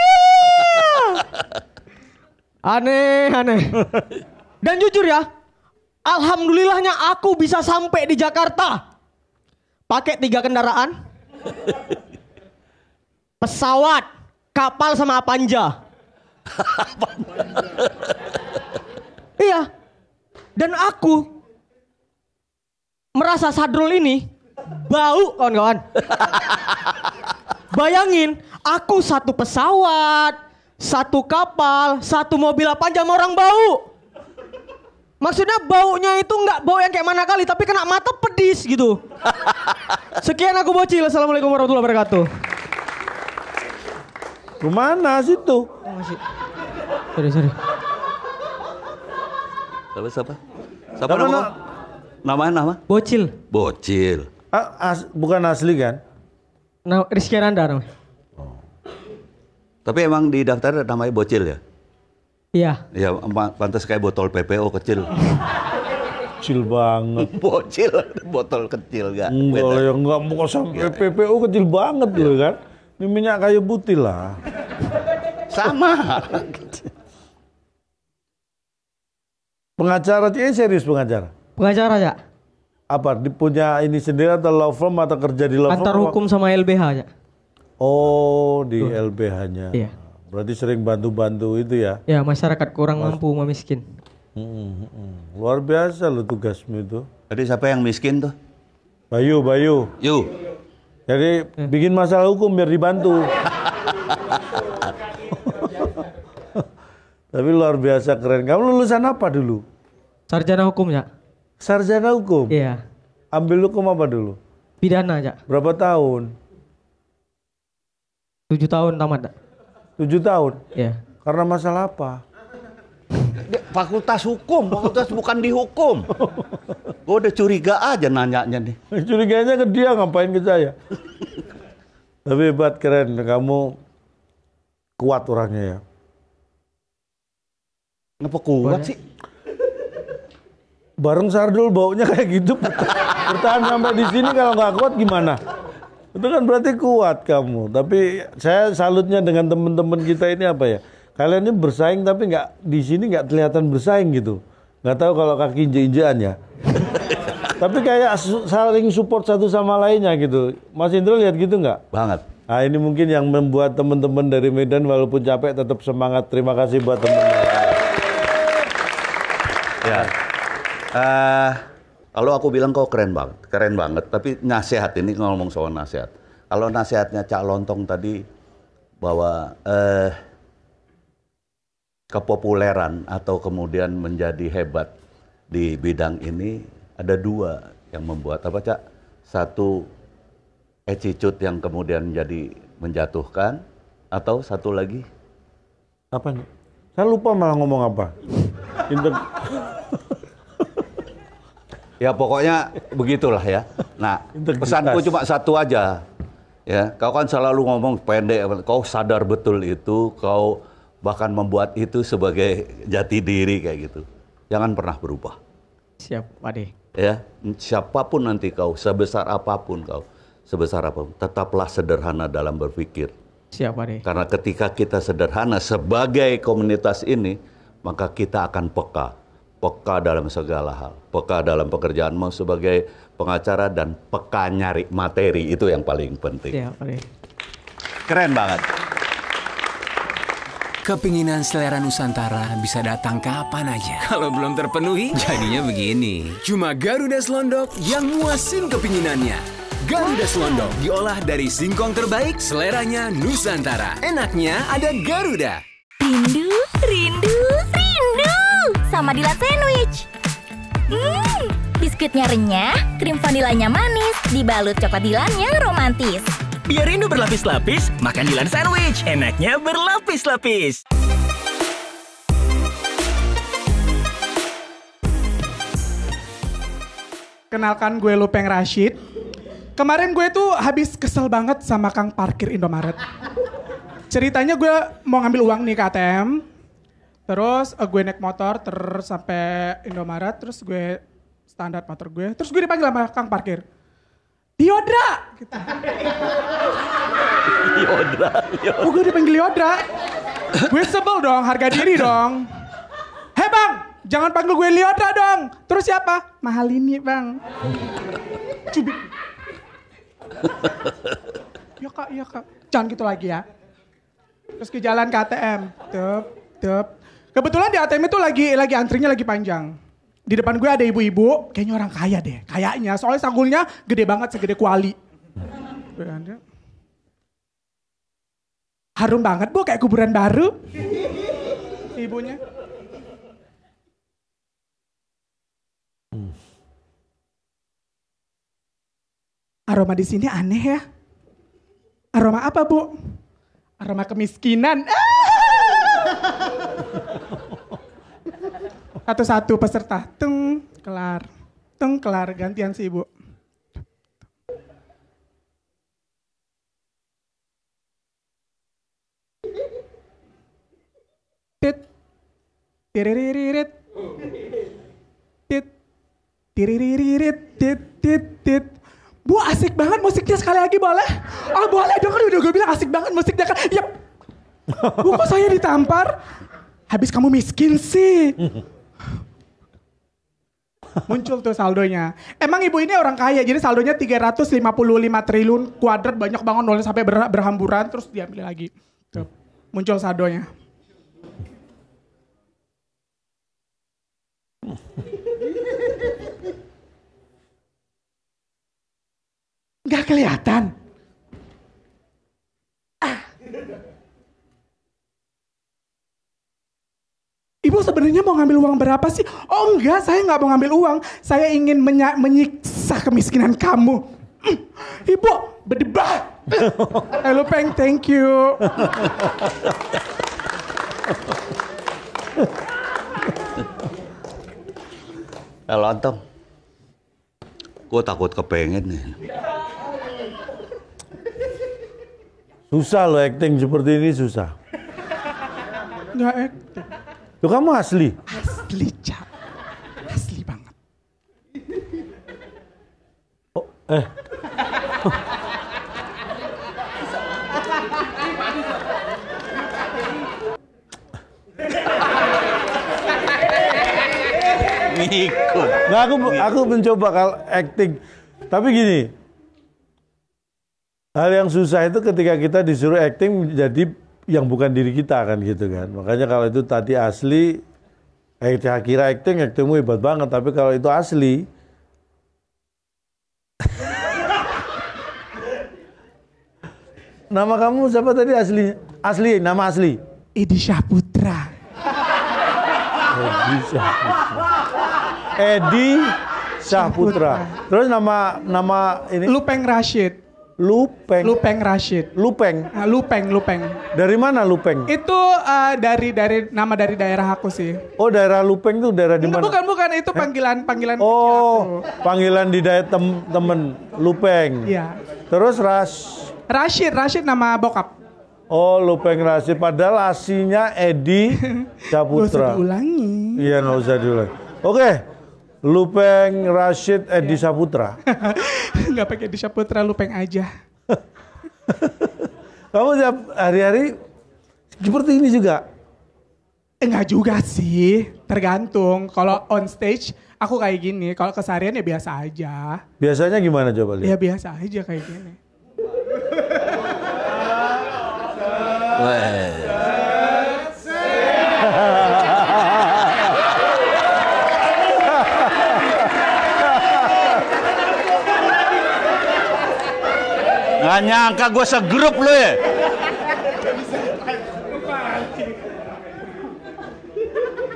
aneh. Dan jujur ya, alhamdulillahnya aku bisa sampai di Jakarta. Pakai 3 kendaraan. Pesawat, kapal sama Avanza. Iya. Dan aku merasa Sadrul ini bau, kawan-kawan. Bayangin, aku 1 pesawat, 1 kapal, 1 mobil Avanza sama orang bau. Maksudnya baunya itu nggak bau yang kayak mana kali, tapi kena mata pedis gitu. Sekian aku Bocil. Assalamualaikum warahmatullahi wabarakatuh. Kemana situ? Sorry. Siapa? Nama? Bocil. Bukan asli kan? Nah, Rizky Randa namanya. Tapi emang di daftar namanya Bocil ya? Iya. Ya, pantas kayak botol PPO kecil. Kecil banget. Bocil, botol kecil gak? Enggak mau sampai PPO kecil banget loh kan? Ini minyak kayu putih lah. Sama. Pengacara, ini serius pengacara? Pengacara ya. Apa? Punya ini sendiri atau law firm atau kerja di law firm? Antar hukum sama LBH ya. Oh, di LBH-nya. Iya. Berarti sering bantu-bantu itu ya? Ya, masyarakat kurang mampu, miskin. Luar biasa loh tugasmu itu. Tadi siapa yang miskin tuh? Bayu. Jadi bikin masalah hukum biar dibantu. Tapi luar biasa keren. Kamu lulusan apa dulu? Sarjana hukum ya. Sarjana hukum? Iya. Ambil hukum apa dulu? Pidana ya. Berapa tahun? 7 tahun tamat. 7 tahun? Iya. Karena masalah apa? Fakultas hukum, fakultas bukan dihukum. Gue udah curiga aja nanyanya nih. Curiganya ke dia, ngapain ke saya? Tapi hebat, keren. Kamu kuat orangnya ya. Kenapa kuat sih? Bareng Sardul baunya kayak gitu. Bertahan sampai di sini, kalau nggak kuat gimana? Itu kan berarti kuat kamu. Tapi saya salutnya dengan teman-teman kita ini apa ya? Kalian ini bersaing tapi nggak di sini nggak kelihatan bersaing gitu. Nggak tahu kalau kaki injek-injekan ya. Tapi kayak saling support satu sama lainnya gitu. Mas Indro lihat gitu nggak? Banget. Nah ini mungkin yang membuat teman-teman dari Medan walaupun capek tetap semangat. Terima kasih buat teman-teman. Ya. Kalau aku bilang kau keren banget. Tapi nasihat ini ngomong soal nasihat. Kalau nasihatnya Cak Lontong tadi bahwa kepopuleran atau kemudian menjadi hebat di bidang ini ada 2 yang membuat apa Cak? Satu attitude yang kemudian jadi menjatuhkan atau satu lagi apa nih? Saya lupa malah ngomong apa. Ya pokoknya begitulah ya. Nah, pesanku cuma satu aja. Ya, kau kan selalu ngomong pendek, kau sadar betul itu, kau bahkan membuat itu sebagai jati diri kayak gitu. Jangan pernah berubah. Siap, Pak De. Ya, siapapun nanti kau, sebesar apapun kau, tetaplah sederhana dalam berpikir. Siap, Pak De. Karena ketika kita sederhana sebagai komunitas ini, maka kita akan peka dalam segala hal, peka dalam pekerjaanmu sebagai pengacara dan peka nyari materi, itu yang paling penting. Iya, Keren banget. Kepinginan selera Nusantara bisa datang kapan aja. Kalau belum terpenuhi, jadinya begini. Cuma Garuda Selondok yang muasin kepinginannya. Garuda Selondok diolah dari singkong terbaik, seleranya Nusantara. Enaknya ada Garuda. Rindu, rindu, rindu sama Dilan Sandwich. Biskuitnya renyah, krim vanilanya manis, dibalut coklat Dilan yang romantis. Biar rindu berlapis-lapis, makan Dilan Sandwich. Enaknya berlapis-lapis. Kenalkan, gue Lupeng Rashid. Kemarin gue tuh habis kesel banget sama Kang Parkir Indomaret. Ceritanya gue mau ngambil uang nih ke ATM. Terus gue naik motor terus sampai Indomaret. Terus gue standar motor gue. Terus gue dipanggil sama Kang Parkir. Diodra! Gitu. Diodra. Oh, gue dipanggil Diodra. Gue sebel dong, harga diri dong. Hei bang, jangan panggil gue Liodra dong. Terus siapa? Mahal ini bang. Cubit. Iya kak. Jangan gitu lagi ya. Terus ke jalan ke ATM. Tep. Kebetulan di ATM itu lagi antrinya lagi panjang. Di depan gue ada ibu-ibu, kayaknya orang kaya deh. Kayaknya, soalnya sanggulnya gede banget, segede kuali. Harum banget bu, kayak kuburan baru. Ibunya. Aroma di sini aneh ya. Aroma apa bu? Aroma kemiskinan. Satu-satu peserta. Teng, kelar. Gantian si ibu. Tit. Tiriririt. Tit. Tiriririt. Tit. Bu asik banget musiknya, sekali lagi boleh? Oh boleh dong, kan udah gue bilang asik banget musiknya kan. Yep. Bu kok saya ditampar? Habis kamu miskin sih. Muncul tuh saldonya. Emang ibu ini orang kaya, jadi saldonya 355 triliun kuadrat, banyak banget nolnya sampai berhamburan, terus diambil lagi. Tuh, muncul saldonya. Nggak kelihatan. Ibu sebenarnya mau ngambil uang berapa sih? Oh enggak, saya nggak mau ngambil uang. Saya ingin menyiksa kemiskinan kamu. Ibu, berdebat. Lupeng, thank you. Lontong. Gue takut kepengen nih. Susah loh acting seperti ini, susah. Nggak acting. Tuh kamu asli? Asli, Cak. Asli banget. Oh, Ngikut. Nah, aku mencoba kalau acting. Tapi gini, hal yang susah itu ketika kita disuruh acting menjadi yang bukan diri kita kan gitu kan. Makanya kalau itu tadi asli, saya kira actingmu hebat banget. Tapi kalau itu asli, nama kamu siapa tadi asli? Nama asli? Edi Syahputra. Edi Syahputra. Terus nama ini? Lupeng Rashid. Lupeng Rashid. Lupeng. Dari mana Lupeng? Itu dari nama dari daerah aku sih. Oh, daerah Lupeng itu daerah di mana? Bukan, itu panggilan. Oh, panggilan di daerah temen Lupeng. Iya. Terus Rashid nama bokap. Oh, Lupeng Rashid, padahal aslinya Edi Syahputra. Gak usah diulangi. Iya, nggak usah diulangi. Oke. Lupeng Rashid Edi Syahputra. Nggak pakai Edi Syahputra, Lupeng aja. Kamu tiap hari-hari seperti ini juga? Enggak juga sih, tergantung. Kalau on stage aku kayak gini, kalau keseharian ya biasa aja. Biasanya gimana coba lihat? Ya biasa aja kayak gini. Nggak nyangka gue segrup lo ya.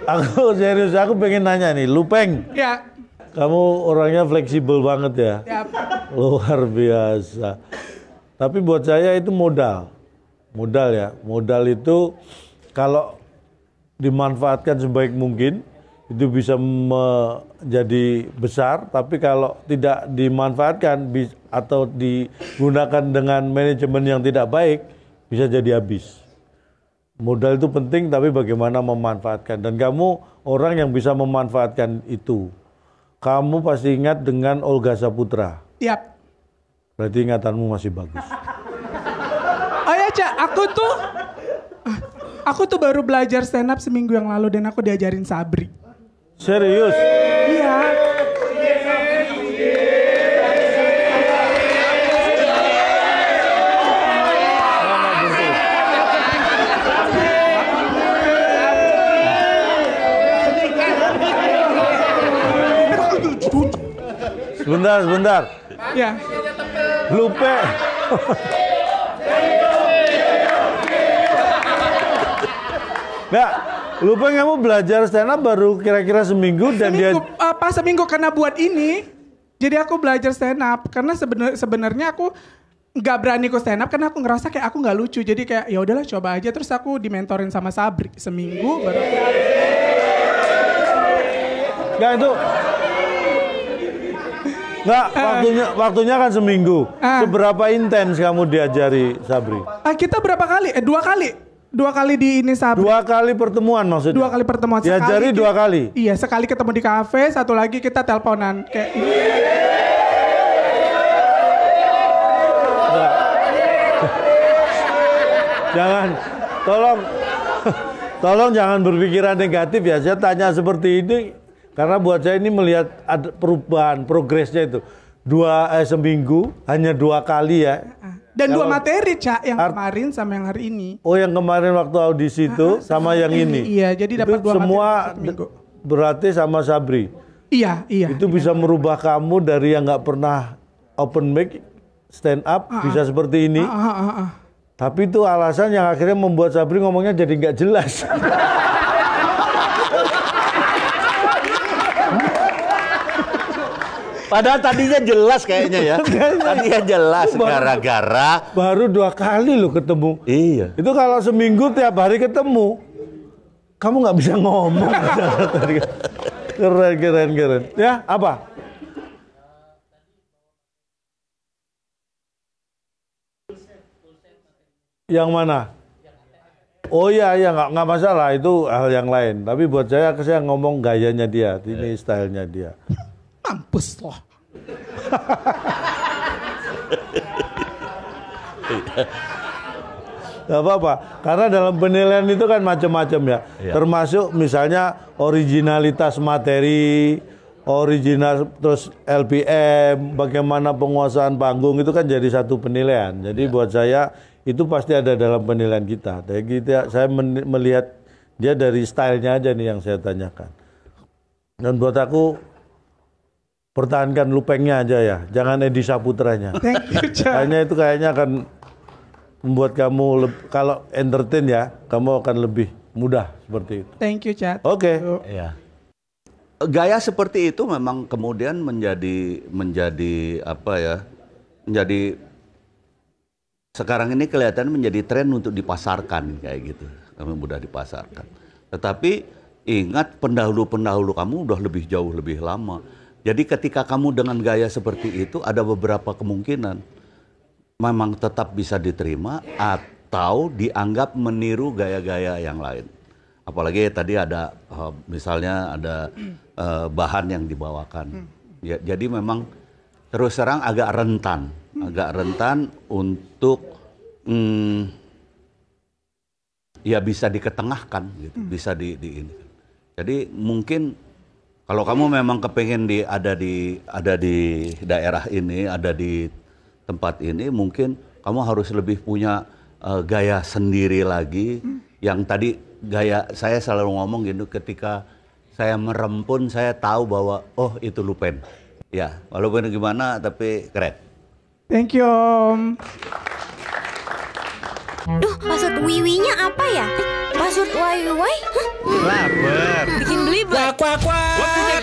Aku serius, aku pengen nanya nih, Lupeng. Ya. Kamu orangnya fleksibel banget ya. Ya. Luar biasa. Tapi buat saya itu modal. Modal ya. Modal itu kalau dimanfaatkan sebaik mungkin, itu bisa menjadi besar. Tapi kalau tidak dimanfaatkan atau digunakan dengan manajemen yang tidak baik, bisa jadi habis. Modal itu penting, tapi bagaimana memanfaatkan. Dan kamu orang yang bisa memanfaatkan itu. Kamu pasti ingat dengan Olga Saputra. Yap. Berarti ingatanmu masih bagus. Oh ya Cak, aku tuh baru belajar stand up seminggu yang lalu dan aku diajarin Sabri. Serius? Iya. Sebentar. Ya. Lupe. Nggak, lupa kamu belajar stand up baru kira-kira seminggu dan Pas seminggu karena buat ini, jadi aku belajar stand up karena sebenarnya aku nggak berani ikut stand up karena aku ngerasa kayak aku nggak lucu, jadi kayak ya udahlah coba aja, terus aku dimentorin sama Sabri seminggu baru. Nggak itu. Nggak, waktunya kan seminggu. Seberapa intens kamu diajari Sabri? Kita berapa kali? 2 kali. 2 kali di ini Sabri. 2 kali pertemuan maksudnya? 2 kali pertemuan. Diajari 2 kali? Iya, sekali ketemu di kafe, satu lagi kita teleponan. Kayak Jangan, tolong jangan berpikiran negatif ya. Saya tanya seperti ini karena buat saya ini melihat ada perubahan, progresnya itu. Seminggu, hanya 2 kali ya. Dan 2 materi, Cak, yang kemarin sama yang hari ini. Oh, yang kemarin waktu audisi itu sama yang ini. Iya, jadi dapat 2 semua materi. Berarti sama Sabri. Iya. Itu bisa merubah kamu dari yang nggak pernah open mic, stand up, bisa seperti ini. Tapi itu alasan yang akhirnya membuat Sabri ngomongnya jadi nggak jelas. Padahal tadinya jelas kayaknya ya. Tadinya jelas gara-gara baru 2 kali lo ketemu. Iya. Itu kalau seminggu tiap hari ketemu, kamu nggak bisa ngomong. Keren. Ya, apa? Yang mana? Oh iya, nggak masalah, itu hal yang lain. Tapi buat saya ngomong gayanya dia, ini stylenya dia. Mampus loh. Gak apa-apa, karena dalam penilaian itu kan macam-macam ya. Termasuk misalnya originalitas materi, original, terus LPM, bagaimana penguasaan panggung, itu kan jadi satu penilaian. Jadi buat saya itu pasti ada dalam penilaian kita. Jadi saya melihat dia dari stylenya aja nih yang saya tanyakan. Dan buat aku pertahankan Lupengnya aja ya, jangan Edi Saputranya. Kayaknya akan membuat kamu kalau entertain ya, kamu akan lebih mudah seperti itu. Thank you, Chat. Oke. Iya. Gaya seperti itu memang kemudian menjadi apa ya? Menjadi sekarang ini kelihatan menjadi tren untuk dipasarkan kayak gitu. Kamu mudah dipasarkan. Tetapi ingat pendahulu-pendahulu kamu udah lebih jauh lebih lama. Jadi ketika kamu dengan gaya seperti itu ada beberapa kemungkinan memang tetap bisa diterima atau dianggap meniru gaya-gaya yang lain. Apalagi tadi ada misalnya ada bahan yang dibawakan. Ya, jadi memang terus terang agak rentan untuk ya bisa diketengahkan gitu, bisa di ini. Jadi mungkin kalau kamu memang kepengen ada di daerah ini, ada di tempat ini, mungkin kamu harus lebih punya gaya sendiri lagi. Yang tadi gaya saya selalu ngomong gitu, ketika saya merem pun saya tahu bahwa oh itu Lupen. Ya, walaupun gimana tapi keren. Thank you, Om. Duh, password wiwinya apa ya? Password wiwi? Lapar. Bikin belibet. Waktunya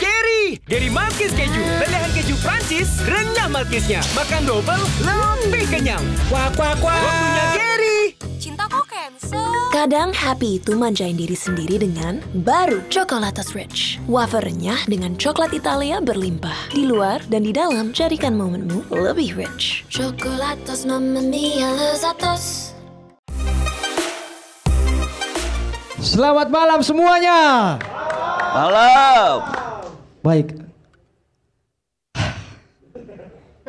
Gary Malkis keju. Lelehan keju Prancis, renyah malkisnya. Makan double, lebih kenyang. Waktunya Gary. Cinta kok cancel. Kadang happy itu manjain diri sendiri dengan baru Chocolatos Rich. Wafer renyah dengan coklat Italia berlimpah. Di luar dan di dalam, jadikan momenmu lebih rich. Chocolatos mamma mia lezatos. Selamat malam semuanya. Malam. Baik.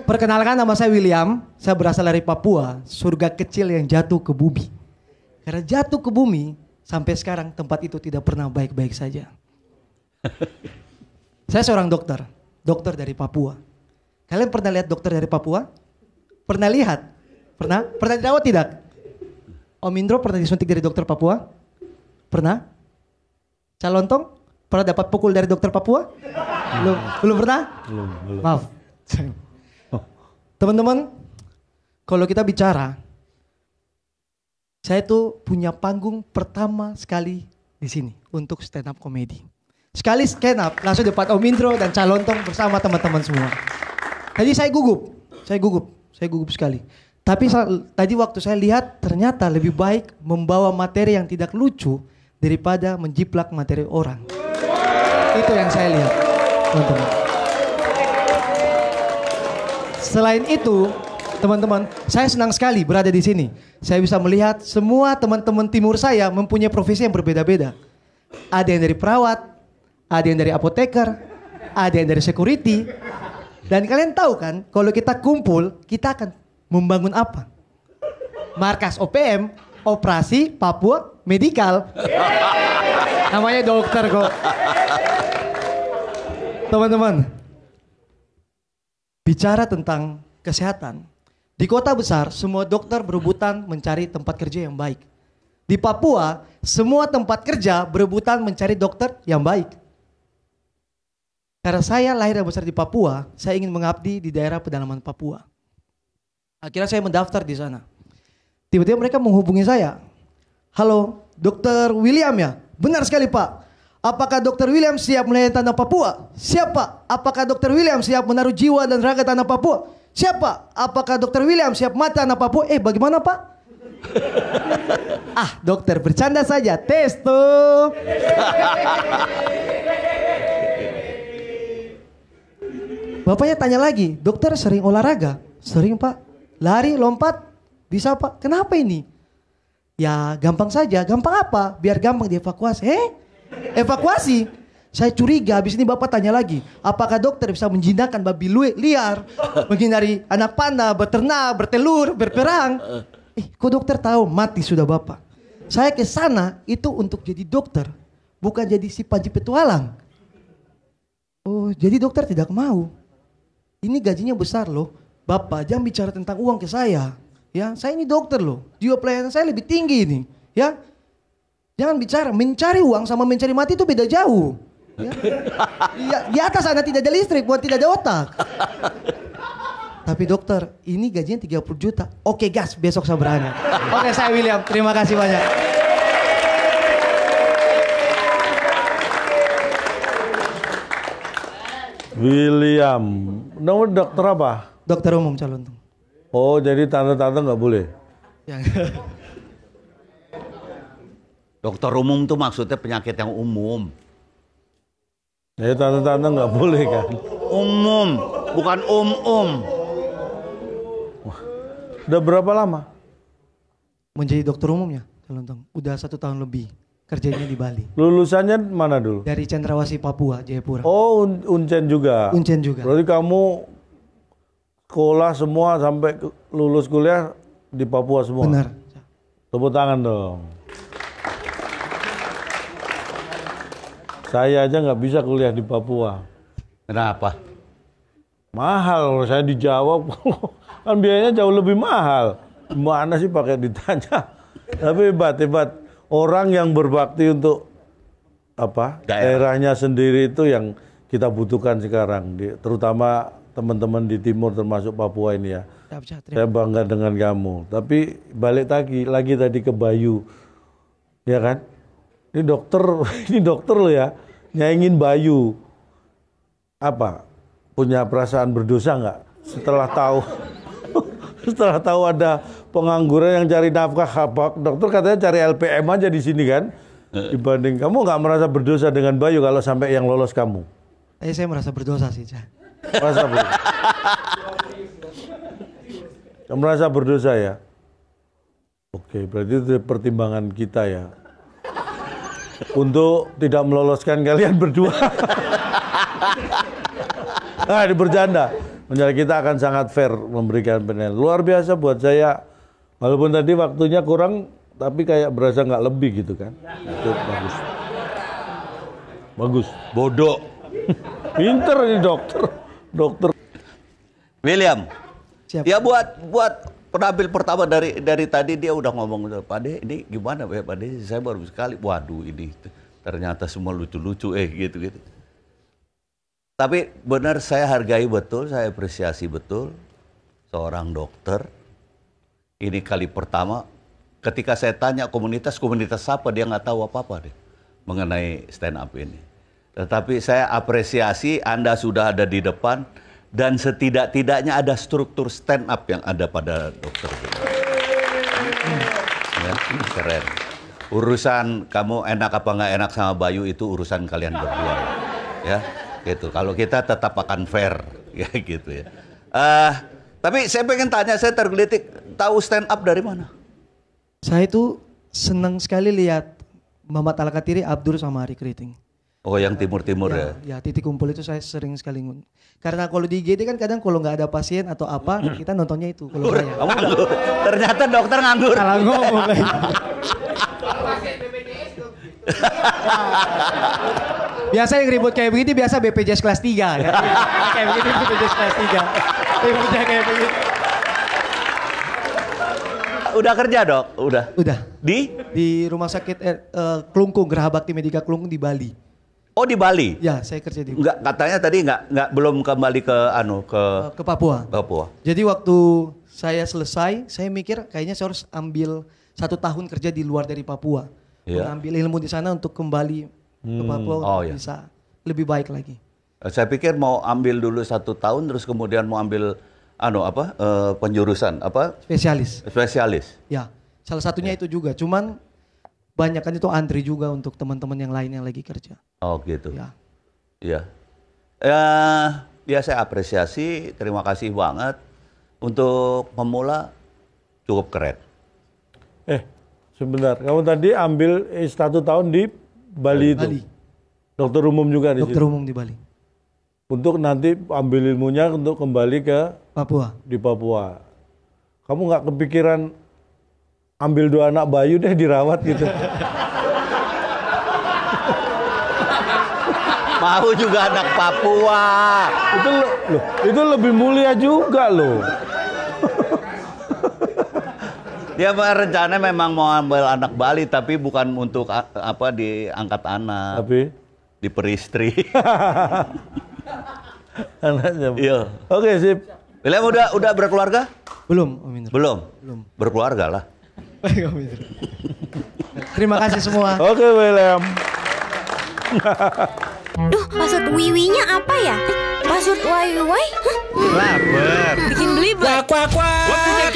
Perkenalkan, nama saya William. Saya berasal dari Papua, surga kecil yang jatuh ke bumi. Karena jatuh ke bumi, sampai sekarang tempat itu tidak pernah baik-baik saja. Saya seorang dokter dari Papua. Kalian pernah lihat dokter dari Papua? Pernah lihat? Pernah? Pernah dirawat tidak? Om Indro pernah disuntik dari dokter Papua? Pernah? Calontong? Pernah dapat pukul dari dokter Papua? Belum pernah? Belum. Maaf. Teman-teman, kalau kita bicara, saya tuh punya panggung pertama sekali di sini untuk stand up comedy. Sekali stand up langsung depan Om Indro dan Calontong bersama teman-teman semua. Tadi saya gugup sekali. Tapi tadi waktu saya lihat ternyata lebih baik membawa materi yang tidak lucu daripada menjiplak materi orang. Itu yang saya lihat, teman-teman. Selain itu, teman-teman, saya senang sekali berada di sini. Saya bisa melihat semua teman-teman timur saya mempunyai profesi yang berbeda-beda. Ada yang dari perawat, ada yang dari apoteker, ada yang dari security. Dan kalian tahu kan, kalau kita kumpul, kita akan membangun apa? Markas OPM, Operasi Papua Medikal. Namanya dokter kok. Teman-teman, bicara tentang kesehatan. Di kota besar, semua dokter berebutan mencari tempat kerja yang baik. Di Papua, semua tempat kerja berebutan mencari dokter yang baik. Karena saya lahir dan besar di Papua, saya ingin mengabdi di daerah pedalaman Papua. Akhirnya saya mendaftar di sana. Tiba-tiba mereka menghubungi saya. Halo, Dokter William ya? Benar sekali Pak. Apakah Dokter William siap melayani tanah Papua? Siap Pak. Apakah Dokter William siap menaruh jiwa dan raga tanah Papua? Siap Pak. Apakah Dokter William siap mati tanah Papua? Bagaimana Pak? Dokter bercanda saja. Tes tuh. Bapaknya tanya lagi, dokter sering olahraga? Sering Pak. Lari, lompat? Bisa Pak. Kenapa ini? Ya gampang saja. Gampang apa? Biar gampang dievakuasi. Evakuasi? Saya curiga. Habis ini Bapak tanya lagi. Apakah dokter bisa menjinakkan babi liar? Menghindari anak panah, beternak, bertelur, berperang? Kok dokter tahu? Mati sudah Bapak. Saya ke sana itu untuk jadi dokter. Bukan jadi si Panji Petualang. Oh jadi dokter tidak mau. Ini gajinya besar loh. Bapak jangan bicara tentang uang ke saya. Ya, saya ini dokter loh. Jiwa pelayanan saya lebih tinggi ini. Ya, jangan bicara mencari uang sama mencari mati itu beda jauh. Ya. Di atas sana tidak ada listrik, bukan tidak ada otak. Tapi dokter, ini gajinya 30 juta. Oke gas, besok saya berangkat. Oke, saya William. Terima kasih banyak. William, nomor dokter apa? Dokter umum Calontong. Oh, jadi tante-tante nggak boleh? Dokter umum tuh maksudnya penyakit yang umum. Ya tante-tante nggak boleh kan? Umum, bukan Udah berapa lama? Menjadi dokter umum ya, Calontong. Udah 1 tahun lebih. Kerjanya di Bali. Lulusannya mana dulu? Dari Cendrawasih Papua, Jayapura. Oh, Uncen juga. Uncen juga. Berarti kamu sekolah semua sampai lulus kuliah di Papua semua? Benar. Tepuk tangan dong. Saya aja nggak bisa kuliah di Papua. Kenapa? Mahal, saya dijawab. Kan biayanya jauh lebih mahal. Mana sih pakai ditanya? Tapi hebat. Orang yang berbakti untuk daerahnya sendiri itu yang kita butuhkan sekarang. Terutama teman-teman di timur termasuk Papua ini ya. Saya bangga dengan kamu. Tapi balik lagi tadi ke Bayu. Ya kan? Ini dokter loh ya. Nyaingin Bayu. Apa? Punya perasaan berdosa nggak? Setelah tahu ada pengangguran yang cari nafkah, dokter katanya cari LPM aja di sini kan? Dibanding kamu nggak merasa berdosa dengan Bayu kalau sampai yang lolos kamu? Saya merasa berdosa sih, Merasa berdosa ya? Oke, berarti itu pertimbangan kita ya. Untuk tidak meloloskan kalian berdua. Bercanda. Menjadi kita akan sangat fair memberikan penilaian. Luar biasa buat saya. Walaupun tadi waktunya kurang, tapi kayak berasa nggak lebih gitu kan. Itu bagus. Bodoh. Pinter ini dokter. William. Siap. Ya buat penampil pertama dari tadi dia udah ngomong, Pak De, ini gimana ya Pak De? Saya baru sekali. Waduh, ini ternyata semua lucu-lucu gitu. Tapi benar saya hargai betul, saya apresiasi betul seorang dokter. Ini kali pertama ketika saya tanya komunitas apa, dia nggak tahu apa-apa deh mengenai stand up ini. Tetapi saya apresiasi Anda sudah ada di depan dan setidak-tidaknya ada struktur stand up yang ada pada dokter. Ya, keren. Urusan kamu enak apa nggak enak sama Bayu itu urusan kalian berdua. Ya. Gitu. Kalau kita tetap akan fair, ya gitu ya. Tapi saya pengen tanya, saya tergelitik, tahu stand up dari mana? Saya itu senang sekali lihat Muhammad Al-Katiri, Abdur sama Ari Kriting. Oh, yang timur-timur ya? Ya, titik kumpul itu saya sering sekali karena kalau di IGD kan kadang kalau nggak ada pasien atau apa, kita nontonnya itu. Kalau saya. Kamu nganggur. Ternyata dokter nganggur. Salah ngomong lagi. Biasa yang ribut kayak begitu biasa BPJS kelas 3 ya. Kayak begitu BPJS kelas 3. Ributnya kayak begitu. Udah kerja, Dok? Udah. Di rumah sakit Klungkung, Geraha Bakti Medika Klungkung di Bali. Oh, di Bali? Ya, saya kerja di Bali. Enggak, katanya tadi belum kembali ke Papua. Papua. Jadi waktu saya selesai, saya mikir kayaknya saya harus ambil 1 tahun kerja di luar dari Papua. Mengambil ilmu di sana untuk kembali ke Papua bisa lebih baik lagi. Saya pikir mau ambil dulu 1 tahun terus kemudian mau ambil penjurusan spesialis. Ya, salah satunya itu juga. Cuman banyak kan itu antri juga untuk teman-teman yang lain yang lagi kerja. Oh gitu. Ya, saya apresiasi. Terima kasih banget untuk pemula cukup keren. Sebentar, kamu tadi ambil 1 tahun di Bali itu. Dokter umum juga di Dokter umum di Bali. Untuk nanti ambil ilmunya untuk kembali ke Papua. Di Papua. Kamu nggak kepikiran ambil 2 anak Bayu deh dirawat gitu? Mau juga anak Papua. Itu lebih mulia juga loh. Dia rencana memang mau ambil anak Bali tapi bukan untuk diangkat anak. Tapi diperistri. Anaknya. Iya. Oke, sip. William udah berkeluarga? Belum. Belum. Berkeluarga lah. Terima kasih semua. Oke, William. Duh, password wiwinya apa ya? Password wiwi? Lapar. Bikin belibet. Kuak. Waktunya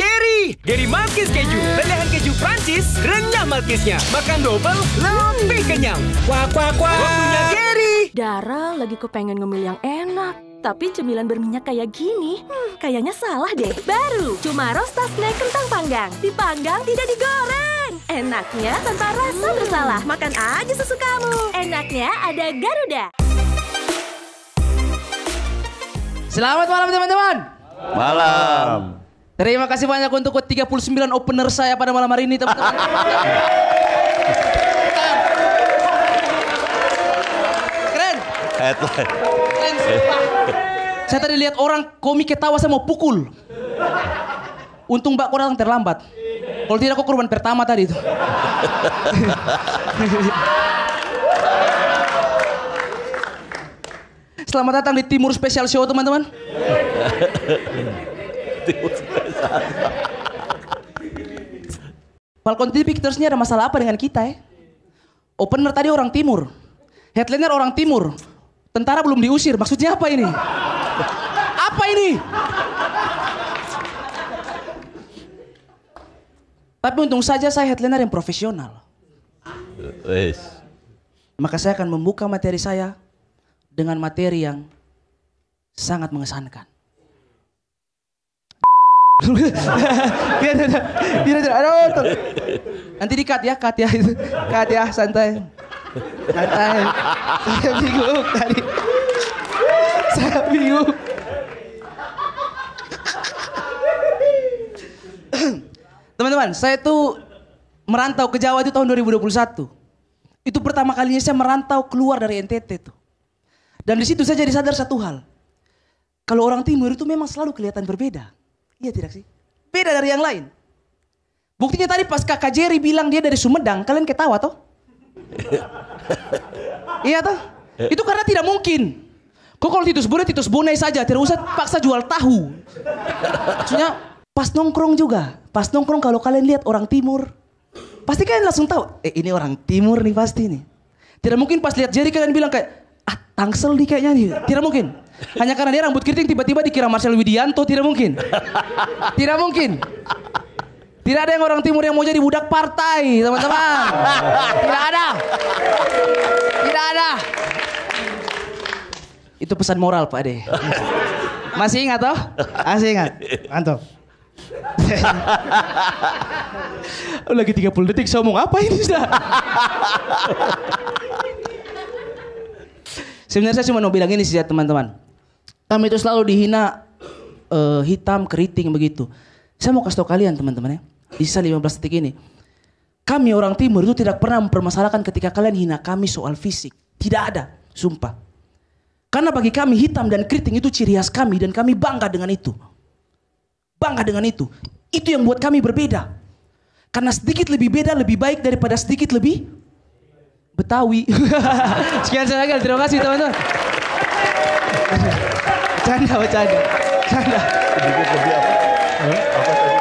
Gary Malkis keju. Lelehan keju Prancis, renyah Malkisnya. Makan double, lebih kenyang. Kuak. Waktunya Gary. Dara lagi kepengen ngemil yang enak. Tapi cemilan berminyak kayak gini, kayaknya salah deh. Baru, cuma roasted snack kentang panggang. Dipanggang, tidak digoreng. Enaknya tanpa rasa bersalah. Makan aja sesukamu. Enaknya ada Garuda. Selamat malam teman-teman. Malam. Terima kasih banyak untuk 39 opener saya pada malam hari ini teman-teman. Headline. Saya tadi lihat orang komik ketawa saya mau pukul. Untung Mbak kau datang terlambat. Kalau tidak kau korban pertama tadi itu. Selamat datang di Timur Special Show teman-teman. Falcon TV Pictures ini ada masalah apa dengan kita ya? Opener tadi orang timur. Headliner orang timur. Tentara belum diusir. Maksudnya apa ini? Apa ini? Tapi untung saja saya headliner yang profesional. Maka saya akan membuka materi saya dengan materi yang sangat mengesankan. Biar aduh. Nanti di-cut ya itu. Cut ya, santai. Santai. Saya bingung tadi. Saya bingung. Teman-teman, saya tuh merantau ke Jawa itu tahun 2021. Itu pertama kalinya saya merantau keluar dari NTT tuh. Dan di situ saya jadi sadar satu hal. Kalau orang timur itu memang selalu kelihatan berbeda. Iya tidak sih? Beda dari yang lain. Buktinya tadi pas Kakak Jerry bilang dia dari Sumedang, kalian ketawa toh? Iya toh? Itu karena tidak mungkin. Kok kalau Titus Bonai saja, tidak usah paksa jual tahu. Maksudnya pas nongkrong juga. Pas nongkrong kalau kalian lihat orang timur, pasti kalian langsung tahu, ini orang timur nih pasti nih. Tidak mungkin pas lihat Jerry kalian bilang kayak, Tangsel nih kayaknya nih. Tidak mungkin. Hanya karena dia rambut keriting tiba-tiba dikira Marcel Widianto, tidak mungkin. Tidak mungkin. Tidak ada yang orang timur yang mau jadi budak partai, teman-teman. Tidak ada. Tidak ada. Itu pesan moral Pak Ade. Masih ingat toh? Masih ingat. Mantap. Lagi 30 detik saya ngomong apa ini sudah? Sebenarnya saya cuma mau bilang ini sih ya teman-teman. Kami itu selalu dihina hitam, keriting begitu. Saya mau kasih tahu kalian teman-teman ya. Di sisa 15 detik ini. Kami orang timur itu tidak pernah mempermasalahkan ketika kalian hina kami soal fisik. Tidak ada, sumpah. Karena bagi kami hitam dan keriting itu ciri khas kami dan kami bangga dengan itu. Bangga dengan itu. Itu yang buat kami berbeda. Karena sedikit lebih beda lebih baik daripada sedikit lebih Betawi. Sekian saya Gagal, terima kasih teman-teman. Bercanda. Sedikit lebih apa? Apa tadi?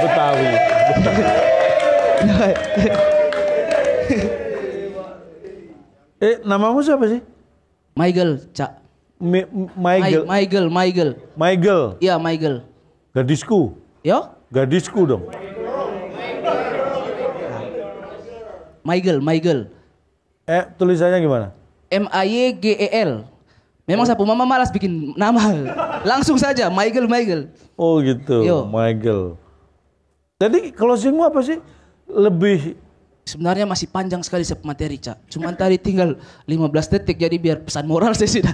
Betawi. Namamu siapa sih? Michael, Cak. Michael. Iya, Michael. Gadisku. Yo? Gadisku dong. Michael. Tulisannya gimana? Mayegel. Memang sapu mama malas bikin nama. Langsung saja Michael. Oh gitu. Yo. Michael. Tadi closingmu apa sih? Lebih sebenarnya masih panjang sekali materi, Cak. Cuman tadi tinggal 15 detik jadi biar pesan moral saya sudah.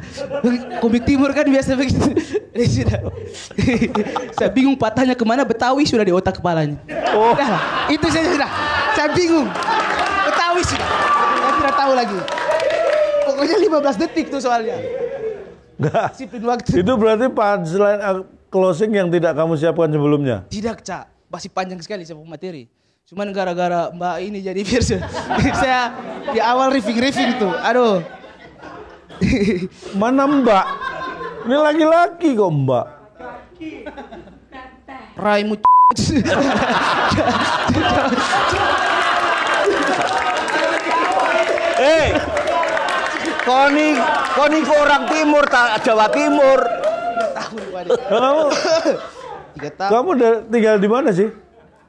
Komik timur kan biasa begitu. Sudah. Saya bingung patahnya kemana, Betawi sudah di otak kepalanya. Oh. Nah, itu saya sudah. Saya bingung. Betawi sudah. Saya tidak tahu lagi. Pokoknya 15 detik tuh soalnya. Enggak. Disiplin waktu. Itu berarti selain closing yang tidak kamu siapkan sebelumnya? Tidak, Cak. Masih panjang sekali saya materi. Cuman gara-gara Mbak ini jadi biar saya di awal riffing tuh. Aduh. Mana Mbak? Ini laki-laki kok Mbak. Raimu Koni ke orang timur, Jawa Timur. Kamu tinggal di mana sih?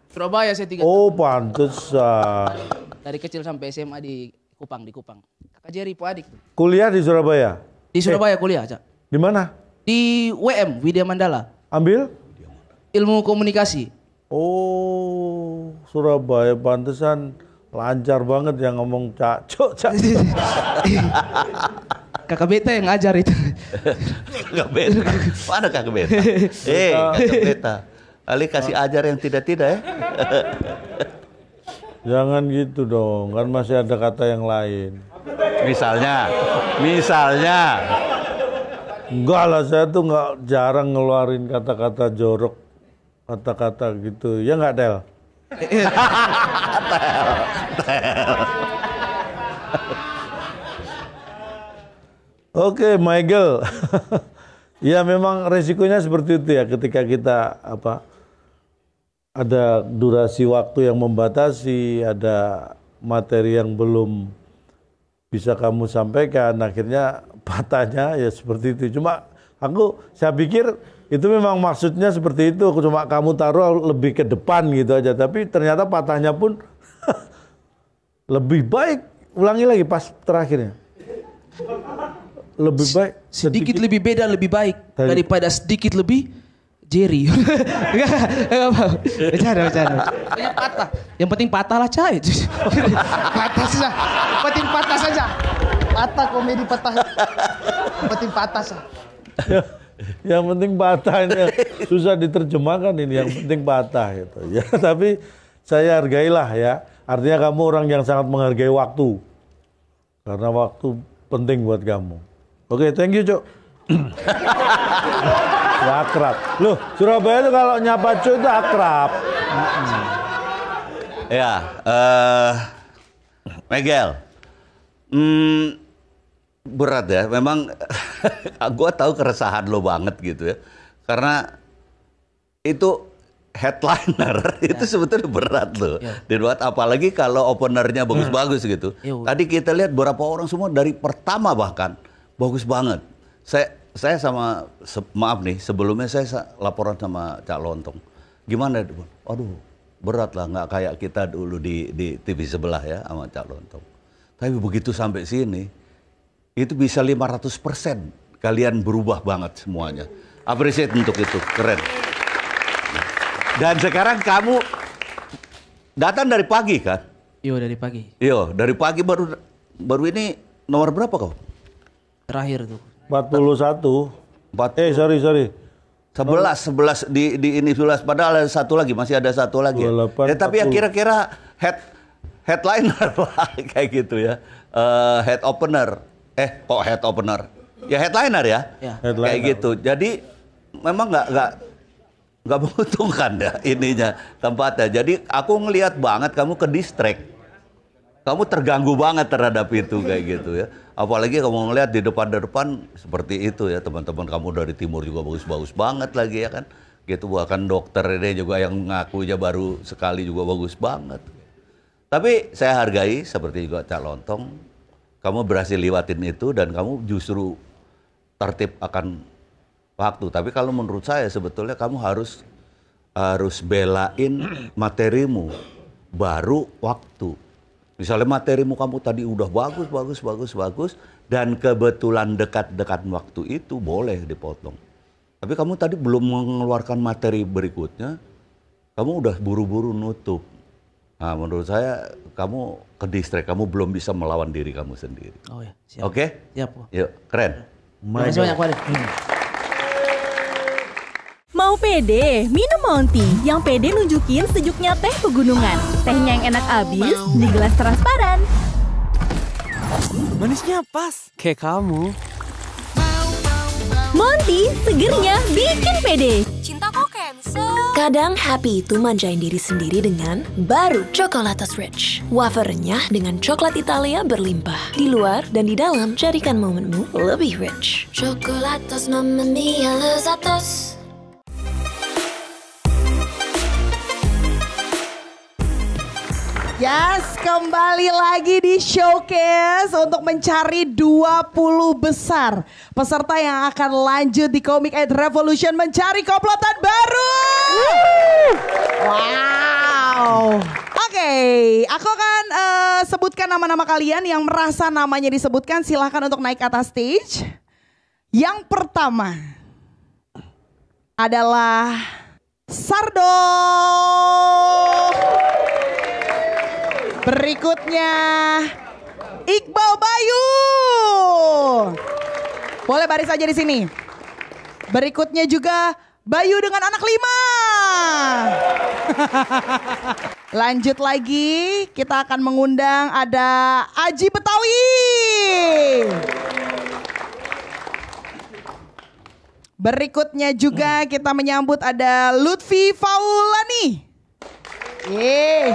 Surabaya saya 3 tahun. Oh, pantesan. Dari kecil sampai SMA di Kupang. Kakak Jerry adik. Kuliah di Surabaya? Di Surabaya kuliah, Cak. Di mana? Di WM, Widya Mandala. Ambil? Ilmu komunikasi. Oh, Surabaya pantesan lancar banget yang ngomong Cak. Kakak Beta yang ngajar itu. Kakak Beta. Mana Kakak Beta? Kakak Beta. Ali kasih ajar yang tidak-tidak ya. Jangan gitu dong, kan masih ada kata yang lain. Misalnya. Enggak lah, saya tuh nggak jarang ngeluarin kata-kata jorok, kata-kata gitu. Ya nggak, Del? Oke, Michael. Ya memang resikonya seperti itu ya, ketika kita ada durasi waktu yang membatasi, ada materi yang belum bisa kamu sampaikan, akhirnya patahnya ya seperti itu. Cuma saya pikir itu memang maksudnya seperti itu, cuma kamu taruh lebih ke depan gitu aja, tapi ternyata patahnya pun lebih baik. Ulangi lagi pas terakhirnya. Lebih baik sedikit lebih beda lebih baik daripada sedikit lebih Jerry. Bercanda. Yang patah. Yang penting patah lah, Cai. Patah saja. Yang penting patah saja. Patah komedi patah. Yang penting patah saja. Yang penting patah ini susah diterjemahkan ini. Yang penting patah gitu. Ya, tapi saya hargailah ya. Artinya kamu orang yang sangat menghargai waktu. Karena waktu penting buat kamu. Oke, thank you, Cok. Ya, akrab. Loh, Surabaya itu kalau nyapa Cok itu akrab. Ya, Miguel. Berat ya, memang gue tahu keresahan lo banget gitu ya. Karena itu headliner itu sebetulnya berat loh. Dibuat apalagi kalau openernya bagus-bagus gitu. Tadi kita lihat beberapa orang semua dari pertama bahkan bagus banget. Saya sama maaf nih, sebelumnya saya laporan sama Cak Lontong. Gimana? Aduh, berat lah, nggak kayak kita dulu di TV sebelah ya sama Cak Lontong. Tapi begitu sampai sini, itu bisa 500% kalian berubah banget semuanya. Appreciate untuk itu, keren. Dan sekarang kamu datang dari pagi kan? Iya, dari pagi. Iya, dari pagi baru ini nomor berapa kau? Terakhir tuh. 41. Sorry. 11 di ini 11, padahal ada satu lagi, masih ada satu lagi. 28, ya, tapi yang kira-kira headliner lah kayak gitu ya. Head opener. Kok head opener? Ya headliner ya. Headliner. Kayak gitu. Jadi memang nggak menguntungkan ya ininya tempatnya. Jadi aku ngelihat banget kamu ke distract. Kamu terganggu banget terhadap itu kayak gitu ya. Apalagi kamu ngelihat di depan seperti itu ya, teman-teman kamu dari timur juga bagus-bagus banget lagi ya kan. Gitu, bahkan dokter ini juga yang ngakunya baru sekali juga bagus banget. Tapi saya hargai seperti juga Cak Lontong, kamu berhasil lewatin itu dan kamu justru tertib akan waktu. Tapi kalau menurut saya sebetulnya kamu harus belain materimu baru waktu. Misalnya materimu kamu tadi udah bagus dan kebetulan dekat waktu itu boleh dipotong. Tapi kamu tadi belum mengeluarkan materi berikutnya, kamu udah buru-buru nutup. Nah, menurut saya kamu ke distract, kamu belum bisa melawan diri kamu sendiri. Oh ya, siap. Oke? Siap. Yuk, keren. Terima kasih banyak, Pak. Mau pede? Minum Monty. Yang pede nunjukin sejuknya teh pegunungan. Tehnya yang enak abis di gelas transparan. Manisnya pas, kayak kamu. Monty, segernya bikin pede. Cinta kok cancel. Kadang happy itu manjain diri sendiri dengan baru Chocolatos Rich. Wafer renyah dengan coklat Italia berlimpah. Di luar dan di dalam, jadikan momenmu lebih rich. Chocolatos mamma mia lezatos. Yes, kembali lagi di Showcase untuk mencari 20 besar peserta yang akan lanjut di Comic Aid Revolution mencari komplotan baru. Wow. Oke, aku akan sebutkan nama-nama kalian yang merasa namanya disebutkan, silahkan untuk naik atas stage. Yang pertama adalah Sardo. Berikutnya Iqbal Bayu. Boleh baris aja di sini. Berikutnya juga Bayu dengan anak 5. Lanjut lagi, kita akan mengundang ada Aji Betawi. Berikutnya juga kita menyambut ada Lutfi Faulani. Yeay.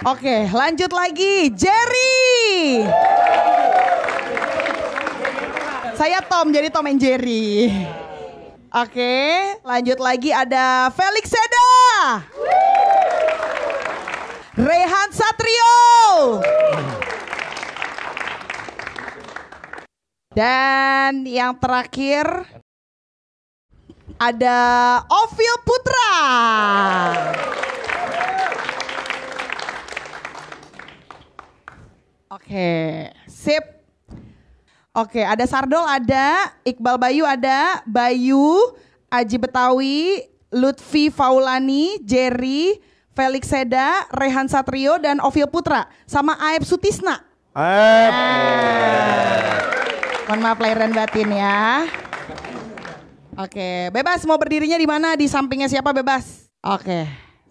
Oke, lanjut lagi Jerry. Saya Tom, jadi Tom and Jerry. Oke, lanjut lagi ada Felix Seda. Rehan Satrio. Dan yang terakhir ada Ovil Putra. Oke, sip. Oke, ada Sardol, ada Iqbal Bayu, ada Bayu, Aji Betawi, Lutfi Faulani, Jerry, Felix Seda, Rehan Satrio, dan Ovil Putra. Sama Aep Sutisna. Aep. Mohon maaf lahir dan batin ya. Oke, bebas mau berdirinya di mana? Di sampingnya siapa bebas? Oke,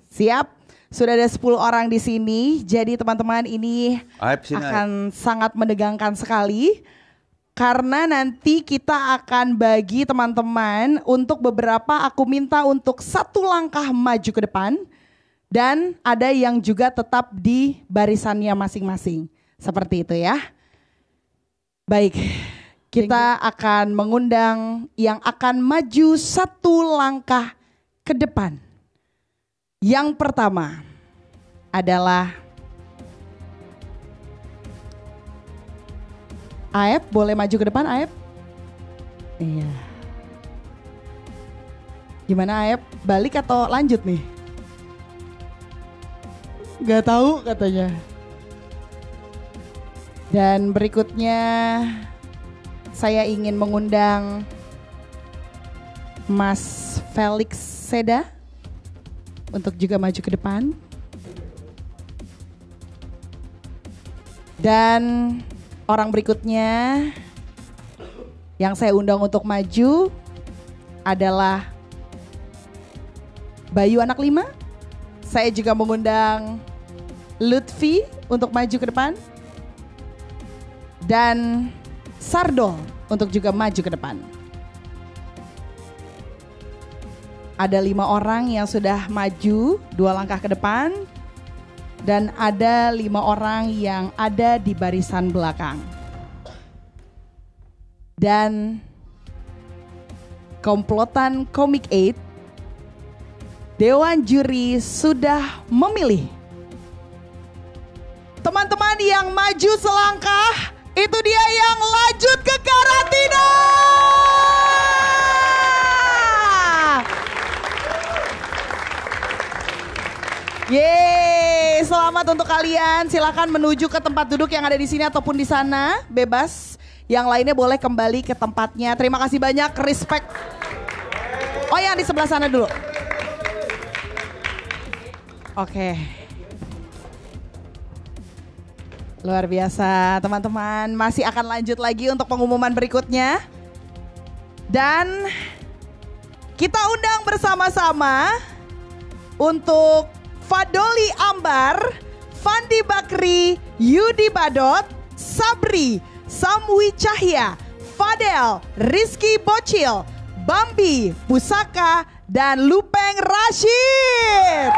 siap. Sudah ada 10 orang di sini. Jadi teman-teman ini akan sangat menegangkan sekali. Karena nanti kita akan bagi teman-teman untuk beberapa aku minta untuk 1 langkah maju ke depan. Dan ada yang juga tetap di barisannya masing-masing. Seperti itu ya. Baik, kita akan mengundang yang akan maju 1 langkah ke depan. Yang pertama adalah Aep, boleh maju ke depan Aep? Iya. Gimana Aep? Balik atau lanjut nih? Gak tahu katanya. Dan berikutnya saya ingin mengundang Mas Felix Seda untuk juga maju ke depan. Dan orang berikutnya yang saya undang untuk maju adalah Bayu anak 5. Saya juga mengundang Lutfi untuk maju ke depan. Dan Sardol untuk juga maju ke depan. Ada 5 orang yang sudah maju 2 langkah ke depan. Dan ada 5 orang yang ada di barisan belakang. Dan komplotan Komik 8, Dewan Juri sudah memilih. Teman-teman yang maju selangkah, itu dia yang lanjut ke karantina. Yeay, selamat untuk kalian. Silakan menuju ke tempat duduk yang ada di sini ataupun di sana, bebas. Yang lainnya boleh kembali ke tempatnya. Terima kasih banyak, respect. Oh, yang di sebelah sana dulu. Oke. Luar biasa, teman-teman. Masih akan lanjut lagi untuk pengumuman berikutnya. Dan kita undang bersama-sama untuk Fadoli Ambar, Fandi Bakri, Yudi Badot, Sabri, Samwi Cahya, Fadel, Rizky Bocil, Bambi, Pusaka, dan Lupeng Rashid.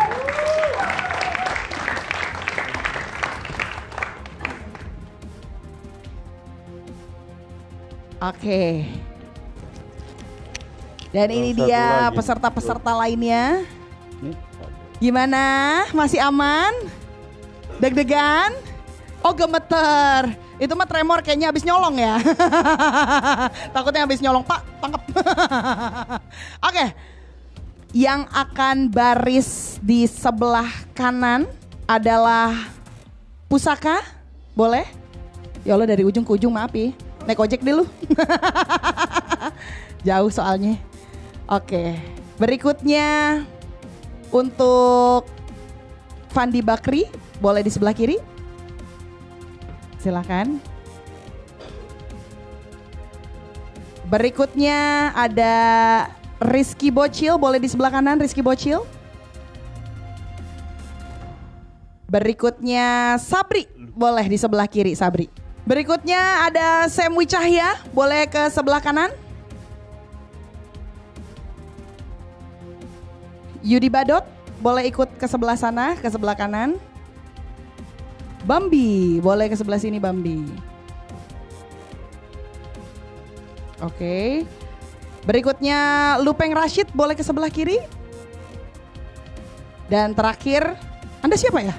Oke. Dan ini dia peserta-peserta lainnya. Gimana? Masih aman? Deg-degan? Oh, gemeter. Itu mah tremor kayaknya habis nyolong ya. Takutnya habis nyolong, Pak, tangkap. Oke. Yang akan baris di sebelah kanan adalah Pusaka. Boleh? Ya Allah, dari ujung ke ujung, maaf ya. Naik ojek dulu. Jauh soalnya. Oke. Berikutnya untuk Fandi Bakri, boleh di sebelah kiri. Silakan. Berikutnya ada Rizky Bocil, boleh di sebelah kanan Rizky Bocil. Berikutnya Sabri, boleh di sebelah kiri Sabri. Berikutnya ada Sam Wicahya, boleh ke sebelah kanan. Yudi Badot, boleh ikut ke sebelah sana, ke sebelah kanan. Bambi, boleh ke sebelah sini Bambi. Oke. Berikutnya Lupeng Rashid, boleh ke sebelah kiri. Dan terakhir, Anda siapa ya?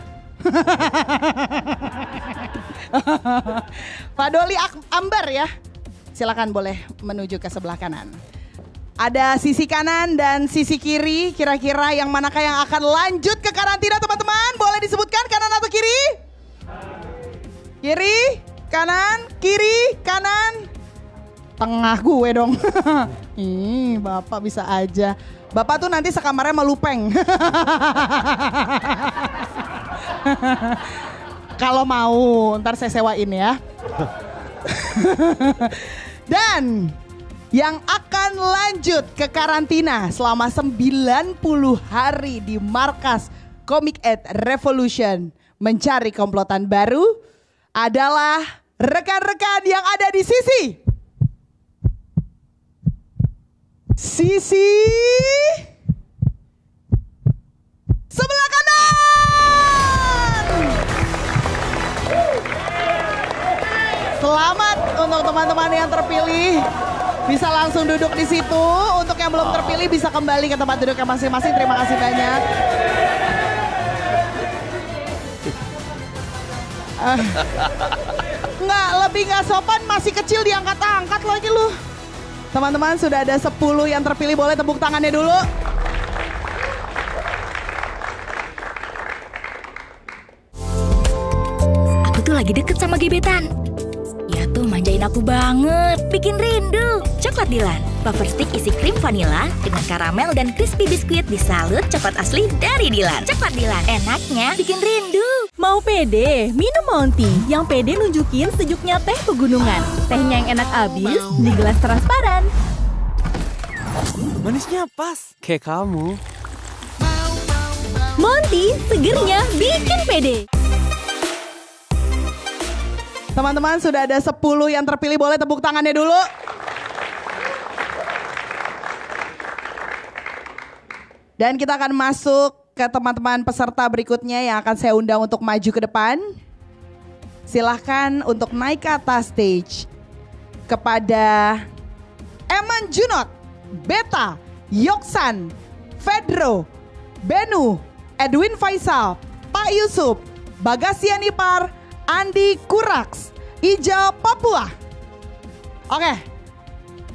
Pak Doli Ambar ya. Silakan boleh menuju ke sebelah kanan. Ada sisi kanan dan sisi kiri, kira-kira yang manakah yang akan lanjut ke karantina teman-teman? Boleh disebutkan kanan atau kiri? Kiri, kanan, kiri, kanan. Tengah gue dong. Ih, Bapak bisa aja. Bapak tuh nanti sekamarnya sama Lupeng. Kalau mau, ntar saya sewain ya. Dan yang akan lanjut ke karantina selama 90 hari di markas Comic 8 Revolution mencari komplotan baru adalah rekan-rekan yang ada di sisi sebelah kanan. Selamat untuk teman-teman yang terpilih. Bisa langsung duduk di situ. Untuk yang belum terpilih bisa kembali ke tempat duduknya masing-masing. Terima kasih banyak. Lebih nggak sopan, masih kecil diangkat-angkat lagi lu. Teman-teman sudah ada 10 yang terpilih, boleh tepuk tangannya dulu. Aku tuh lagi deket sama gebetan. Ya tuh manjain aku banget, bikin rindu. Coklat Dilan, wafer stick isi krim vanila dengan karamel dan crispy biskuit disalut coklat asli dari Dilan. Coklat Dilan, enaknya bikin rindu. Mau pede? Minum Monty. Yang pede nunjukin sejuknya teh pegunungan. Tehnya yang enak abis di gelas transparan. Manisnya pas, kayak kamu. Monty, segernya bikin pede. Teman-teman sudah ada 10 yang terpilih, boleh tepuk tangannya dulu. Dan kita akan masuk ke teman-teman peserta berikutnya yang akan saya undang untuk maju ke depan. Silahkan untuk naik ke atas stage. Kepada Eman Junot, Beta, Yoksan, Fedro, Benu, Edwin Faisal, Pak Yusuf, Bagasian Ipar, Andi Kuraks, Ijal Papua. Oke,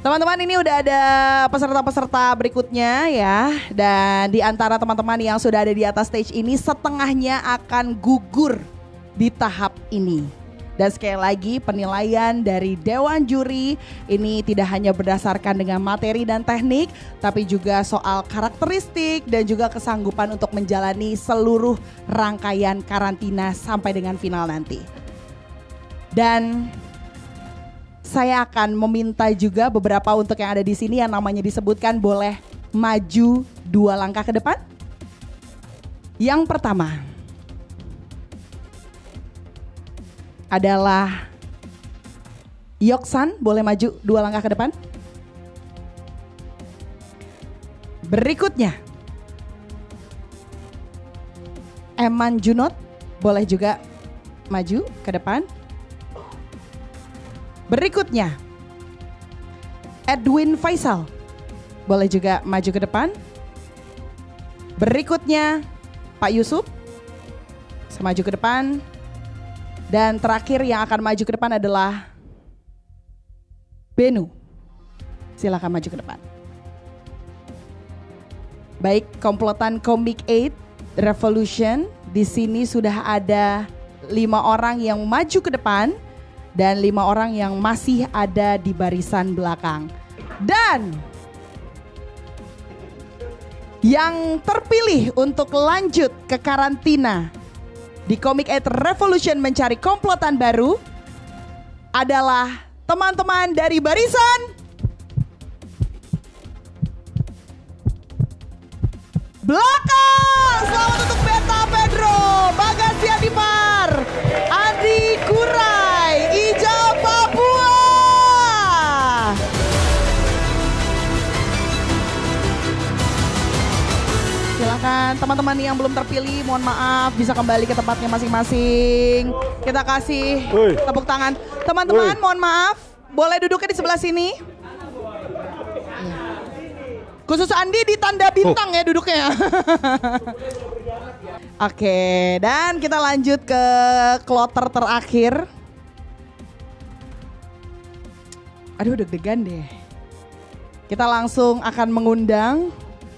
teman-teman ini udah ada peserta-peserta berikutnya ya. Dan di antara teman-teman yang sudah ada di atas stage ini, setengahnya akan gugur di tahap ini. Dan sekali lagi penilaian dari Dewan Juri ini tidak hanya berdasarkan dengan materi dan teknik, tapi juga soal karakteristik dan juga kesanggupan untuk menjalani seluruh rangkaian karantina sampai dengan final nanti. Dan saya akan meminta juga beberapa untuk yang ada di sini yang namanya disebutkan boleh maju 2 langkah ke depan. Yang pertama adalah Yoksan, boleh maju 2 langkah ke depan. Berikutnya Eman Junot, boleh juga maju ke depan. Berikutnya Edwin Faisal, boleh juga maju ke depan. Berikutnya Pak Yusuf, maju ke depan. Dan terakhir yang akan maju ke depan adalah Benu. Silakan maju ke depan. Baik, komplotan Comic 8 Revolution, di sini sudah ada 5 orang yang maju ke depan dan 5 orang yang masih ada di barisan belakang. Dan yang terpilih untuk lanjut ke karantina di Comic 8 Revolution mencari komplotan baru adalah teman-teman dari barisan belakang. Selamat untuk Beta Pedro, Bagasian Ipar, Adi Kurai, Ija Dan teman-teman yang belum terpilih, mohon maaf, bisa kembali ke tempatnya masing-masing. Kita kasih tepuk tangan. Teman-teman, mohon maaf, boleh duduknya di sebelah sini. Khusus Andi di tanda bintang ya duduknya. Oke, dan kita lanjut ke kloter terakhir. Aduh, deg-degan deh. Kita langsung akan mengundang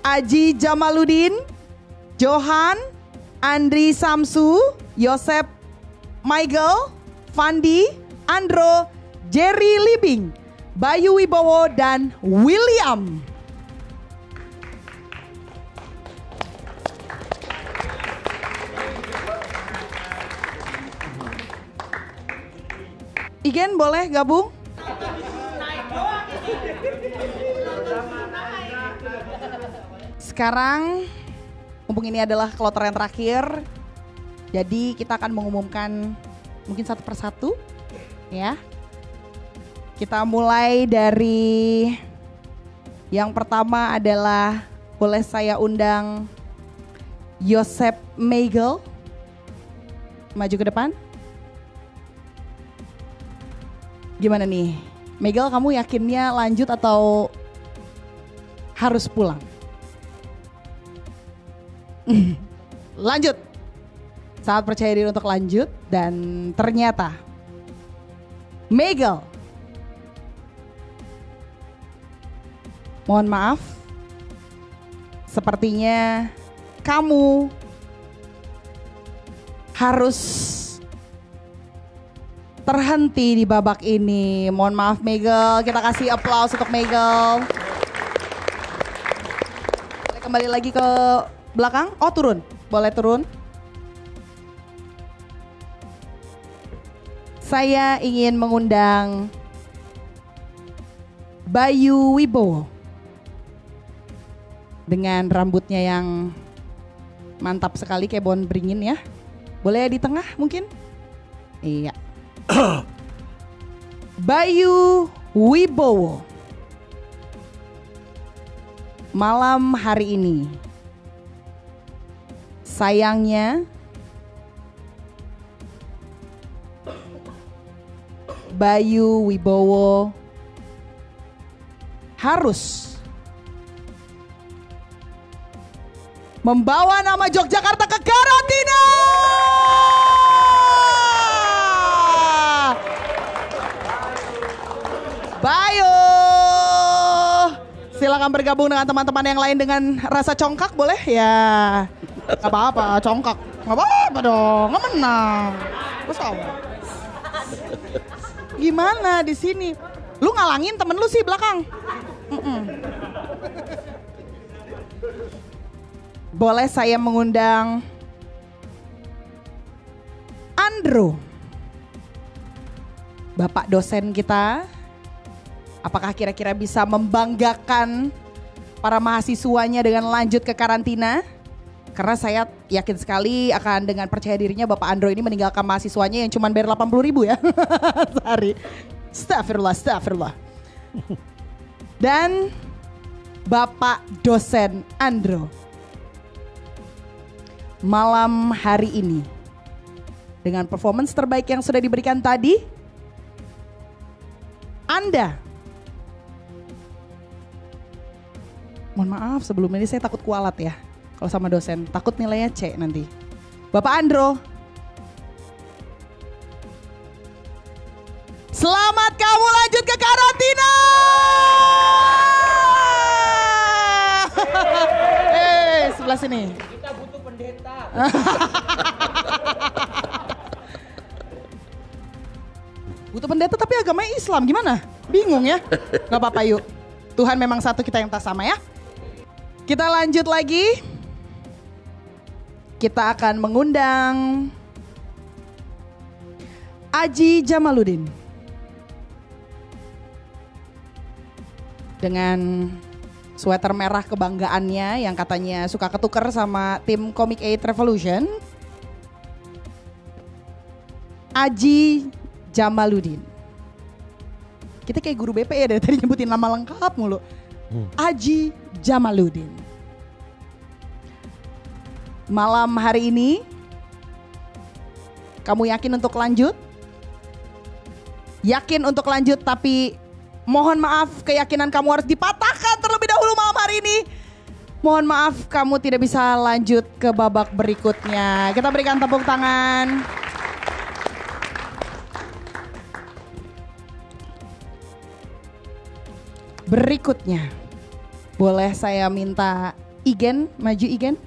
Aji Jamaluddin, Johan, Andri Samsu, Yosep Michael, Fandi, Andro, Jerry Libing, Bayu Wibowo, dan William. Igen boleh gabung? Sekarang, mumpung ini adalah kloter yang terakhir, jadi kita akan mengumumkan mungkin satu persatu, ya. Kita mulai dari yang pertama adalah boleh saya undang Yosep Michael maju ke depan. Gimana nih, Michael, kamu yakinnya lanjut atau harus pulang? Lanjut. Sangat percaya diri untuk lanjut dan ternyata Michael, mohon maaf, sepertinya kamu harus terhenti di babak ini. Mohon maaf Michael, kita kasih aplaus untuk Michael. Kembali lagi ke belakang. Oh, turun. Boleh turun. Saya ingin mengundang Bayu Wibowo dengan rambutnya yang mantap sekali kayak pohon beringin ya. Boleh di tengah mungkin? Iya. Bayu Wibowo. Malam hari ini, sayangnya Bayu Wibowo harus membawa nama Yogyakarta ke karantina. Bayu, silakan bergabung dengan teman-teman yang lain dengan rasa congkak, boleh ya? Gak apa-apa, congkak. Gak apa-apa dong, gak menang. Gimana di sini? Lu ngalangin temen lu sih belakang. Boleh saya mengundang Andro, Bapak dosen kita. Apakah kira-kira bisa membanggakan para mahasiswanya dengan lanjut ke karantina? Karena saya yakin sekali akan dengan percaya dirinya Bapak Andro ini meninggalkan mahasiswanya yang cuma bayar 80.000 ya sehari. Astagfirullah. Dan Bapak dosen Andro, malam hari ini dengan performance terbaik yang sudah diberikan tadi, Anda, mohon maaf sebelum ini saya takut kualat ya kalau sama dosen, takut nilainya C nanti. Bapak Andro, selamat kamu lanjut ke karantina. Sebelah sini. Kita butuh pendeta. Butuh pendeta tapi agamanya Islam, gimana? Bingung ya? Gak apa-apa yuk. Tuhan memang satu, kita yang tak sama ya. Kita lanjut lagi. Kita akan mengundang Aji Jamaluddin dengan sweater merah kebanggaannya yang katanya suka ketuker sama tim Comic 8 Revolution. Aji Jamaluddin. Kita kayak guru BP ya dari tadi nyebutin nama lengkap mulu. Aji Jamaluddin. malam hari ini. Kamu yakin untuk lanjut? Yakin untuk lanjut, tapi mohon maaf keyakinan kamu harus dipatahkan terlebih dahulu malam hari ini. Mohon maaf kamu tidak bisa lanjut ke babak berikutnya. Kita berikan tepuk tangan. Berikutnya, boleh saya minta Igen, maju Igen.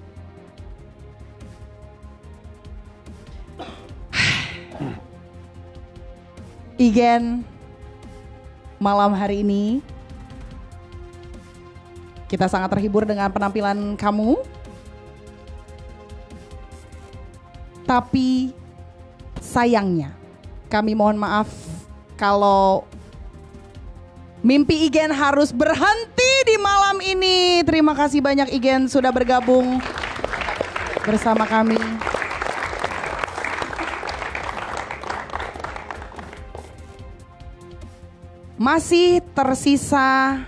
Igen, malam hari ini kita sangat terhibur dengan penampilan kamu. Tapi sayangnya kami mohon maaf kalau mimpi Igen harus berhenti di malam ini. Terima kasih banyak Igen sudah bergabung bersama kami. Masih tersisa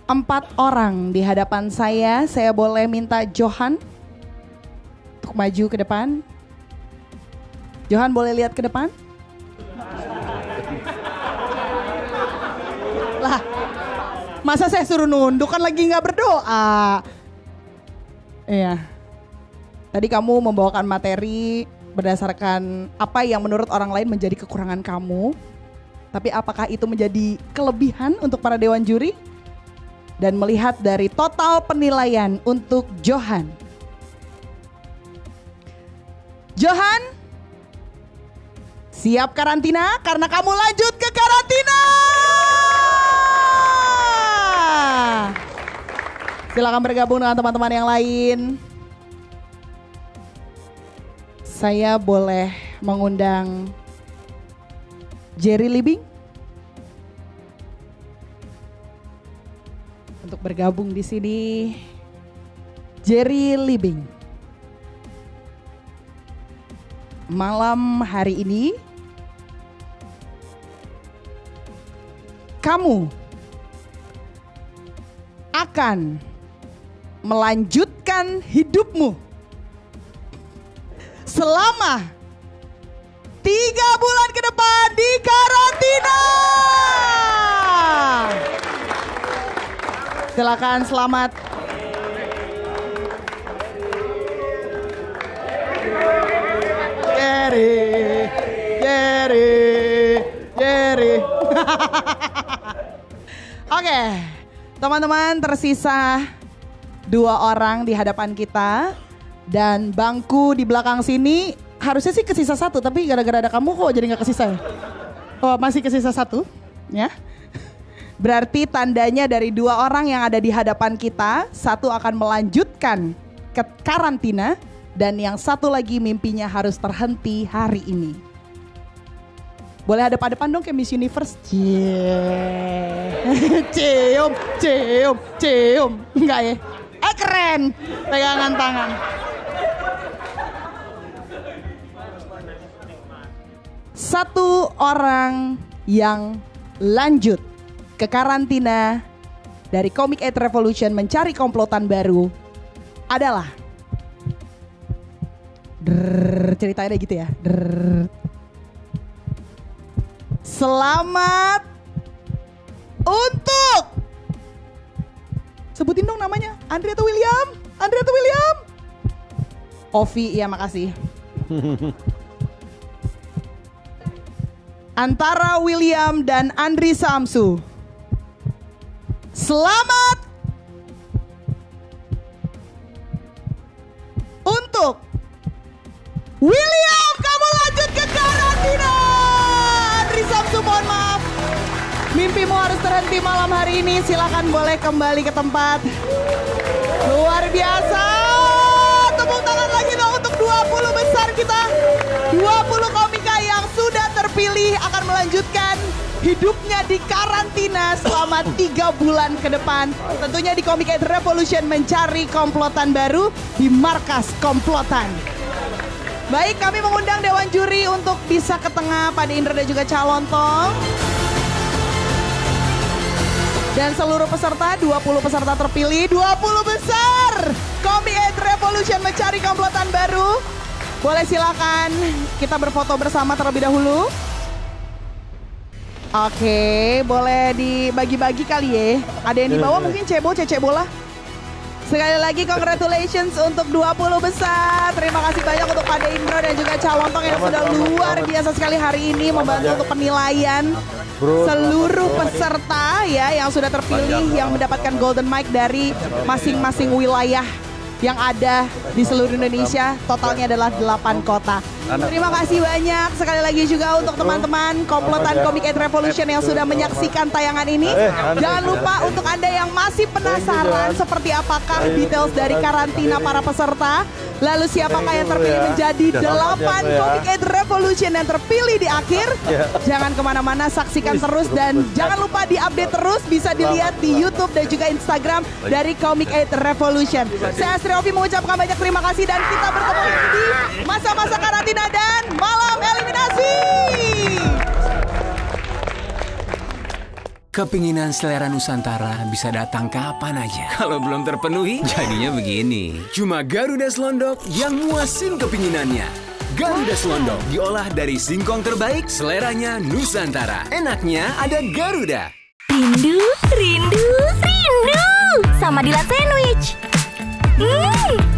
4 orang di hadapan saya. Saya boleh minta Johan untuk maju ke depan. Johan boleh lihat ke depan? Lah, masa saya suruh nunduk, kan lagi nggak berdoa. Iya. Tadi kamu membawakan materi berdasarkan apa yang menurut orang lain menjadi kekurangan kamu. Tapi apakah itu menjadi kelebihan untuk para dewan juri? Dan melihat dari total penilaian untuk Johan. Johan, siap karantina karena kamu lanjut ke karantina. Silakan bergabung dengan teman-teman yang lain. Saya boleh mengundang Jerry Libing untuk bergabung di sini. Jerry Libing, malam hari ini kamu akan melanjutkan hidupmu selama 3 bulan ke depan di karantina. Silakan, selamat. Jerry. Oke, teman-teman, tersisa 2 orang di hadapan kita. Dan bangku di belakang sini harusnya sih kesisa 1, tapi gara-gara ada kamu kok jadi nggak kesisa ya? Oh, masih kesisa 1, ya. Berarti tandanya dari 2 orang yang ada di hadapan kita, 1 akan melanjutkan ke karantina dan yang 1 lagi mimpinya harus terhenti hari ini. Boleh hadap-hadapan dong kayak Miss Universe. Cium. Enggak ya? Keren. Pegangan tangan. Satu orang yang lanjut ke karantina dari Comic 8 Revolution mencari komplotan baru adalah ceritanya gitu ya. Selamat untuk sebutin dong namanya. Andri atau William? Ovi, iya makasih. Antara William dan Andri Samsu. Selamat untuk William, kamu lanjut ke karantina. Andri Samsu, mohon maaf. Mimpimu harus terhenti malam hari ini. Silakan boleh kembali ke tempat. Luar biasa. Tepuk tangan lagi dong untuk 20 besar kita. 20 komika yang sudah terpilih akan melanjutkan hidupnya di karantina selama 3 bulan ke depan. Tentunya di Comic 8 Revolution mencari komplotan baru di markas komplotan. Baik, kami mengundang Dewan Juri untuk bisa ke tengah, Pak Indra dan juga Calontong. Dan seluruh peserta, 20 peserta terpilih, 20 besar Comic 8 Revolution mencari komplotan baru. Boleh silakan kita berfoto bersama terlebih dahulu. Oke, boleh dibagi-bagi kali ya. Ada yang di bawah mungkin cecek bola. Sekali lagi congratulations untuk 20 besar. Terima kasih banyak untuk Pak Indro dan juga Calontong yang sudah luar biasa sekali hari ini membantu untuk penilaian seluruh peserta ya yang sudah terpilih yang mendapatkan Golden Mic dari masing-masing wilayah yang ada di seluruh Indonesia. Totalnya adalah 8 kota. Terima kasih banyak sekali lagi juga untuk teman-teman komplotan Comic 8 Revolution yang sudah menyaksikan tayangan ini. Jangan lupa untuk Anda yang masih penasaran seperti apakah details dari karantina para peserta, lalu siapakah yang terpilih menjadi 8 Comic 8 Revolution yang terpilih di akhir. Jangan kemana-mana, saksikan terus dan jangan lupa diupdate terus, bisa dilihat di YouTube dan juga Instagram dari Comic 8 Revolution. Saya Astri Ovi mengucapkan banyak terima kasih dan kita bertemu lagi di masa-masa karantina dan malam eliminasi. Kepinginan selera Nusantara bisa datang kapan aja. Kalau belum terpenuhi, jadinya begini. Cuma Garuda Selondok yang muasin kepinginannya. Garuda Selondok diolah dari singkong terbaik, seleranya Nusantara. Enaknya ada Garuda. Rindu, rindu, rindu sama Dilan Sandwich.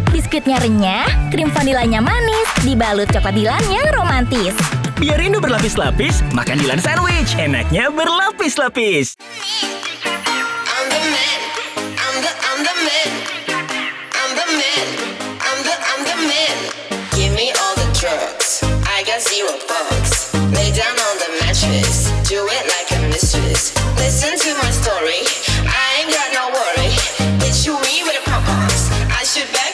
Biskuitnya renyah, krim vanilanya manis, dibalut coklat Dilan yang romantis. Biar rindu berlapis-lapis, makan Dilan Sandwich. Enaknya berlapis-lapis. Give me all the drugs, I got zero bucks. Lay down on the mattress, do it like a mistress. Listen to my story, I ain't got no worry. Hit you me with a pump-ups, I should bet